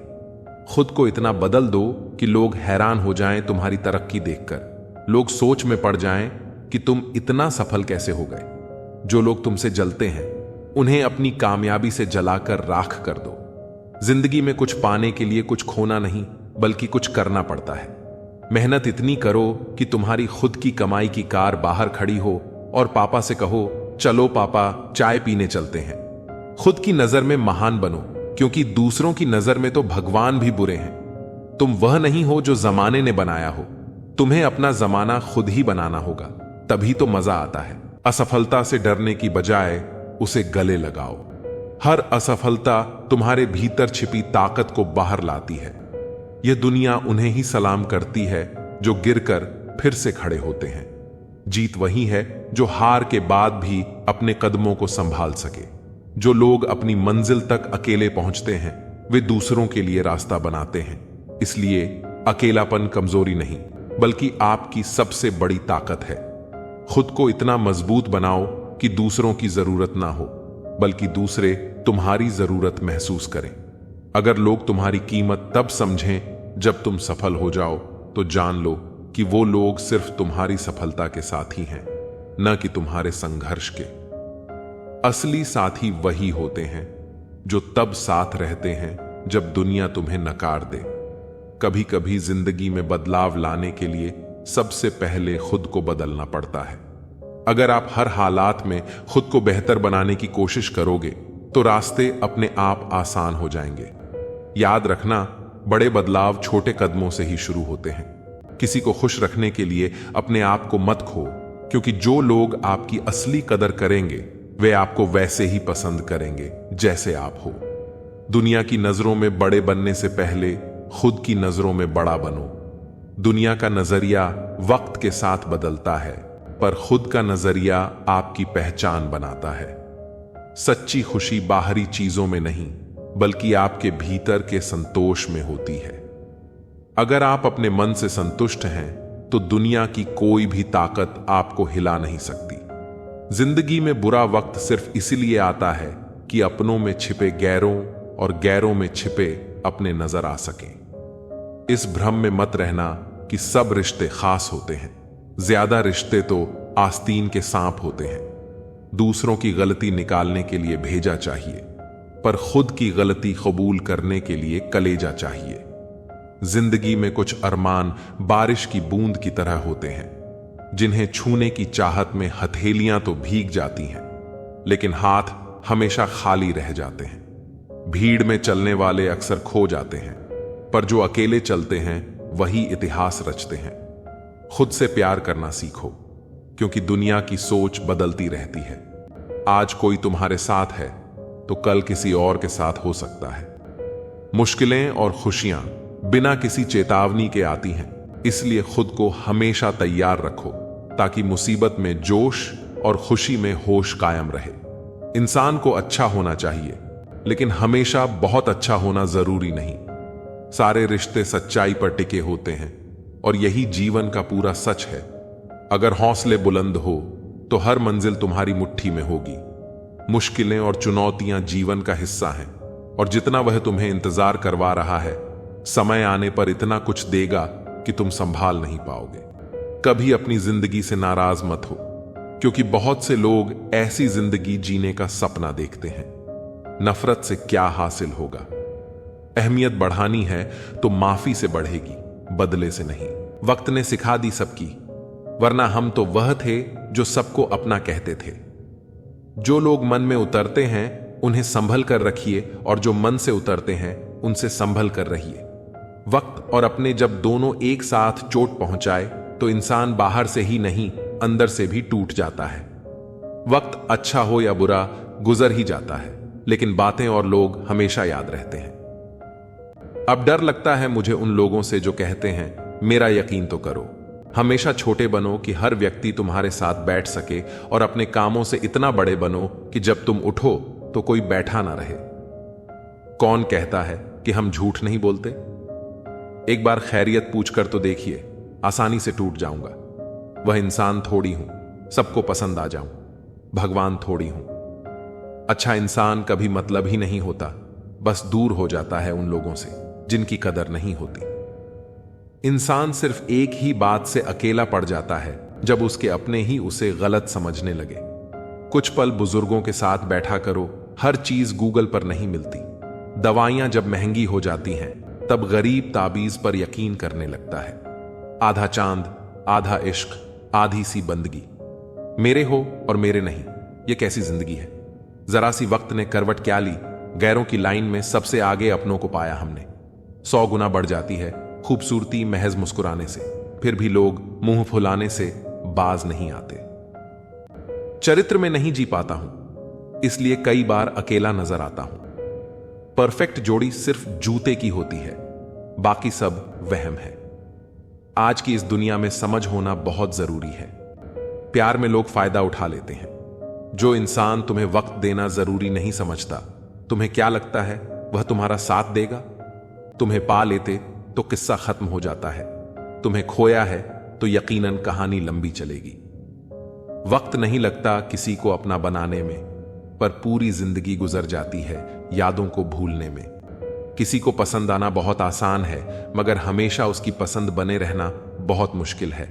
S1: खुद को इतना बदल दो कि लोग हैरान हो जाएं तुम्हारी तरक्की देखकर। लोग सोच में पड़ जाएं कि तुम इतना सफल कैसे हो गए। जो लोग तुमसे जलते हैं उन्हें अपनी कामयाबी से जलाकर राख कर दो। जिंदगी में कुछ पाने के लिए कुछ खोना नहीं, बल्कि कुछ करना पड़ता है। मेहनत इतनी करो कि तुम्हारी खुद की कमाई की कार बाहर खड़ी हो और पापा से कहो, चलो पापा चाय पीने चलते हैं। खुद की नजर में महान बनो, क्योंकि दूसरों की नजर में तो भगवान भी बुरे हैं। तुम वह नहीं हो जो जमाने ने बनाया हो, तुम्हें अपना जमाना खुद ही बनाना होगा, तभी तो मजा आता है। असफलता से डरने की बजाय उसे गले लगाओ। हर असफलता तुम्हारे भीतर छिपी ताकत को बाहर लाती है। यह दुनिया उन्हें ही सलाम करती है जो गिरकर फिर से खड़े होते हैं। जीत वही है जो हार के बाद भी अपने कदमों को संभाल सके। जो लोग अपनी मंजिल तक अकेले पहुंचते हैं वे दूसरों के लिए रास्ता बनाते हैं। इसलिए अकेलापन कमजोरी नहीं, बल्कि आपकी सबसे बड़ी ताकत है। खुद को इतना मजबूत बनाओ कि दूसरों की जरूरत ना हो, बल्कि दूसरे तुम्हारी जरूरत महसूस करें। अगर लोग तुम्हारी कीमत तब समझें जब तुम सफल हो जाओ, तो जान लो कि वो लोग सिर्फ तुम्हारी सफलता के साथी हैं, न कि तुम्हारे संघर्ष के। असली साथी वही होते हैं जो तब साथ रहते हैं जब दुनिया तुम्हें नकार दे। कभी कभी जिंदगी में बदलाव लाने के लिए सबसे पहले खुद को बदलना पड़ता है। अगर आप हर हालात में खुद को बेहतर बनाने की कोशिश करोगे तो रास्ते अपने आप आसान हो जाएंगे। याद रखना, बड़े बदलाव छोटे कदमों से ही शुरू होते हैं। किसी को खुश रखने के लिए अपने आप को मत खो, क्योंकि जो लोग आपकी असली कदर करेंगे वे आपको वैसे ही पसंद करेंगे जैसे आप हो। दुनिया की नजरों में बड़े बनने से पहले खुद की नजरों में बड़ा बनो। दुनिया का नजरिया वक्त के साथ बदलता है, पर खुद का नजरिया आपकी पहचान बनाता है। सच्ची खुशी बाहरी चीजों में नहीं, बल्कि आपके भीतर के संतोष में होती है। अगर आप अपने मन से संतुष्ट हैं तो दुनिया की कोई भी ताकत आपको हिला नहीं सकती। जिंदगी में बुरा वक्त सिर्फ इसलिए आता है कि अपनों में छिपे गैरों और गैरों में छिपे अपने नजर आ सकें। इस भ्रम में मत रहना कि सब रिश्ते खास होते हैं। ज्यादा रिश्ते तो आस्तीन के सांप होते हैं। दूसरों की गलती निकालने के लिए भेजा चाहिए, पर खुद की गलती कबूल करने के लिए कलेजा चाहिए। जिंदगी में कुछ अरमान बारिश की बूंद की तरह होते हैं, जिन्हें छूने की चाहत में हथेलियां तो भीग जाती हैं, लेकिन हाथ हमेशा खाली रह जाते हैं। भीड़ में चलने वाले अक्सर खो जाते हैं, पर जो अकेले चलते हैं वही इतिहास रचते हैं। खुद से प्यार करना सीखो, क्योंकि दुनिया की सोच बदलती रहती है। आज कोई तुम्हारे साथ है तो कल किसी और के साथ हो सकता है। मुश्किलें और खुशियां बिना किसी चेतावनी के आती हैं, इसलिए खुद को हमेशा तैयार रखो ताकि मुसीबत में जोश और खुशी में होश कायम रहे। इंसान को अच्छा होना चाहिए, लेकिन हमेशा बहुत अच्छा होना जरूरी नहीं। सारे रिश्ते सच्चाई पर टिके होते हैं और यही जीवन का पूरा सच है। अगर हौसले बुलंद हो तो हर मंजिल तुम्हारी मुट्ठी में होगी। मुश्किलें और चुनौतियां जीवन का हिस्सा हैं, और जितना वह तुम्हें इंतजार करवा रहा है, समय आने पर इतना कुछ देगा कि तुम संभाल नहीं पाओगे। कभी अपनी जिंदगी से नाराज मत हो, क्योंकि बहुत से लोग ऐसी जिंदगी जीने का सपना देखते हैं। नफरत से क्या हासिल होगा? अहमियत बढ़ानी है तो माफी से बढ़ेगी, बदले से नहीं। वक्त ने सिखा दी सबकी, वरना हम तो वह थे जो सबको अपना कहते थे। जो लोग मन में उतरते हैं उन्हें संभल कर रखिए, और जो मन से उतरते हैं उनसे संभल कर रहिए। वक्त और अपने जब दोनों एक साथ चोट पहुंचाए तो इंसान बाहर से ही नहीं, अंदर से भी टूट जाता है। वक्त अच्छा हो या बुरा गुजर ही जाता है, लेकिन बातें और लोग हमेशा याद रहते हैं। अब डर लगता है मुझे उन लोगों से जो कहते हैं मेरा यकीन तो करो। हमेशा छोटे बनो कि हर व्यक्ति तुम्हारे साथ बैठ सके, और अपने कामों से इतना बड़े बनो कि जब तुम उठो तो कोई बैठा ना रहे। कौन कहता है कि हम झूठ नहीं बोलते? एक बार खैरियत पूछकर तो देखिए, आसानी से टूट जाऊंगा। वह इंसान थोड़ी हूं, सबको पसंद आ जाऊं। भगवान थोड़ी हूं। अच्छा इंसान कभी मतलब ही नहीं होता, बस दूर हो जाता है उन लोगों से जिनकी कदर नहीं होती। इंसान सिर्फ एक ही बात से अकेला पड़ जाता है जब उसके अपने ही उसे गलत समझने लगे। कुछ पल बुजुर्गों के साथ बैठा करो, हर चीज गूगल पर नहीं मिलती। दवाइयां जब महंगी हो जाती हैं तब गरीब ताबीज पर यकीन करने लगता है। आधा चांद, आधा इश्क, आधी सी बंदगी। मेरे हो और मेरे नहीं, ये कैसी जिंदगी है। जरा सी वक्त ने करवट क्या ली, गैरों की लाइन में सबसे आगे अपनों को पाया हमने। 100 गुना बढ़ जाती है खूबसूरती महज मुस्कुराने से, फिर भी लोग मुंह फुलाने से बाज नहीं आते। चरित्र में नहीं जी पाता हूं, इसलिए कई बार अकेला नजर आता हूं। परफेक्ट जोड़ी सिर्फ जूते की होती है, बाकी सब वहम है। आज की इस दुनिया में समझ होना बहुत जरूरी है। प्यार में लोग फायदा उठा लेते हैं। जो इंसान तुम्हें वक्त देना जरूरी नहीं समझता, तुम्हें क्या लगता है वह तुम्हारा साथ देगा? तुम्हें पा लेते तो किस्सा खत्म हो जाता है, तुम्हें खोया है तो यकीनन कहानी लंबी चलेगी। वक्त नहीं लगता किसी को अपना बनाने में, पर पूरी जिंदगी गुजर जाती है यादों को भूलने में। किसी को पसंद आना बहुत आसान है, मगर हमेशा उसकी पसंद बने रहना बहुत मुश्किल है।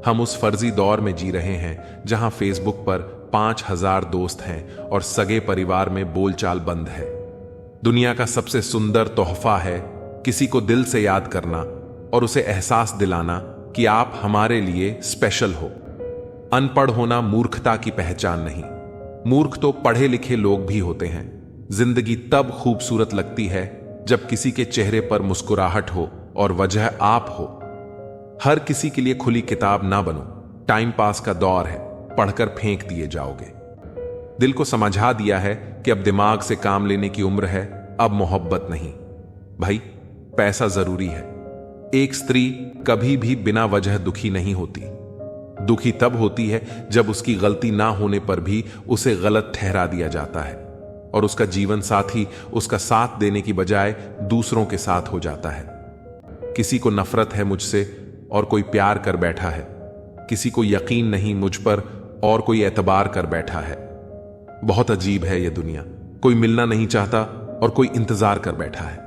S1: हम उस फर्जी दौर में जी रहे हैं जहां फेसबुक पर 5000 दोस्त हैं और सगे परिवार में बोलचाल बंद है। दुनिया का सबसे सुंदर तोहफा है किसी को दिल से याद करना और उसे एहसास दिलाना कि आप हमारे लिए स्पेशल हो। अनपढ़ होना मूर्खता की पहचान नहीं, मूर्ख तो पढ़े लिखे लोग भी होते हैं। जिंदगी तब खूबसूरत लगती है जब किसी के चेहरे पर मुस्कुराहट हो और वजह आप हो। हर किसी के लिए खुली किताब ना बनो, टाइम पास का दौर है, पढ़कर फेंक दिए जाओगे। दिल को समझा दिया है कि अब दिमाग से काम लेने की उम्र है, अब मोहब्बत नहीं। भाई, पैसा जरूरी है। एक स्त्री कभी भी बिना वजह दुखी नहीं होती। दुखी तब होती है जब उसकी गलती ना होने पर भी उसे गलत ठहरा दिया जाता है और उसका जीवन साथी उसका साथ देने की बजाय दूसरों के साथ हो जाता है। किसी को नफरत है मुझसे और कोई प्यार कर बैठा है। किसी को यकीन नहीं मुझ पर और कोई एतबार कर बैठा है। बहुत अजीब है यह दुनिया, कोई मिलना नहीं चाहता और कोई इंतजार कर बैठा है।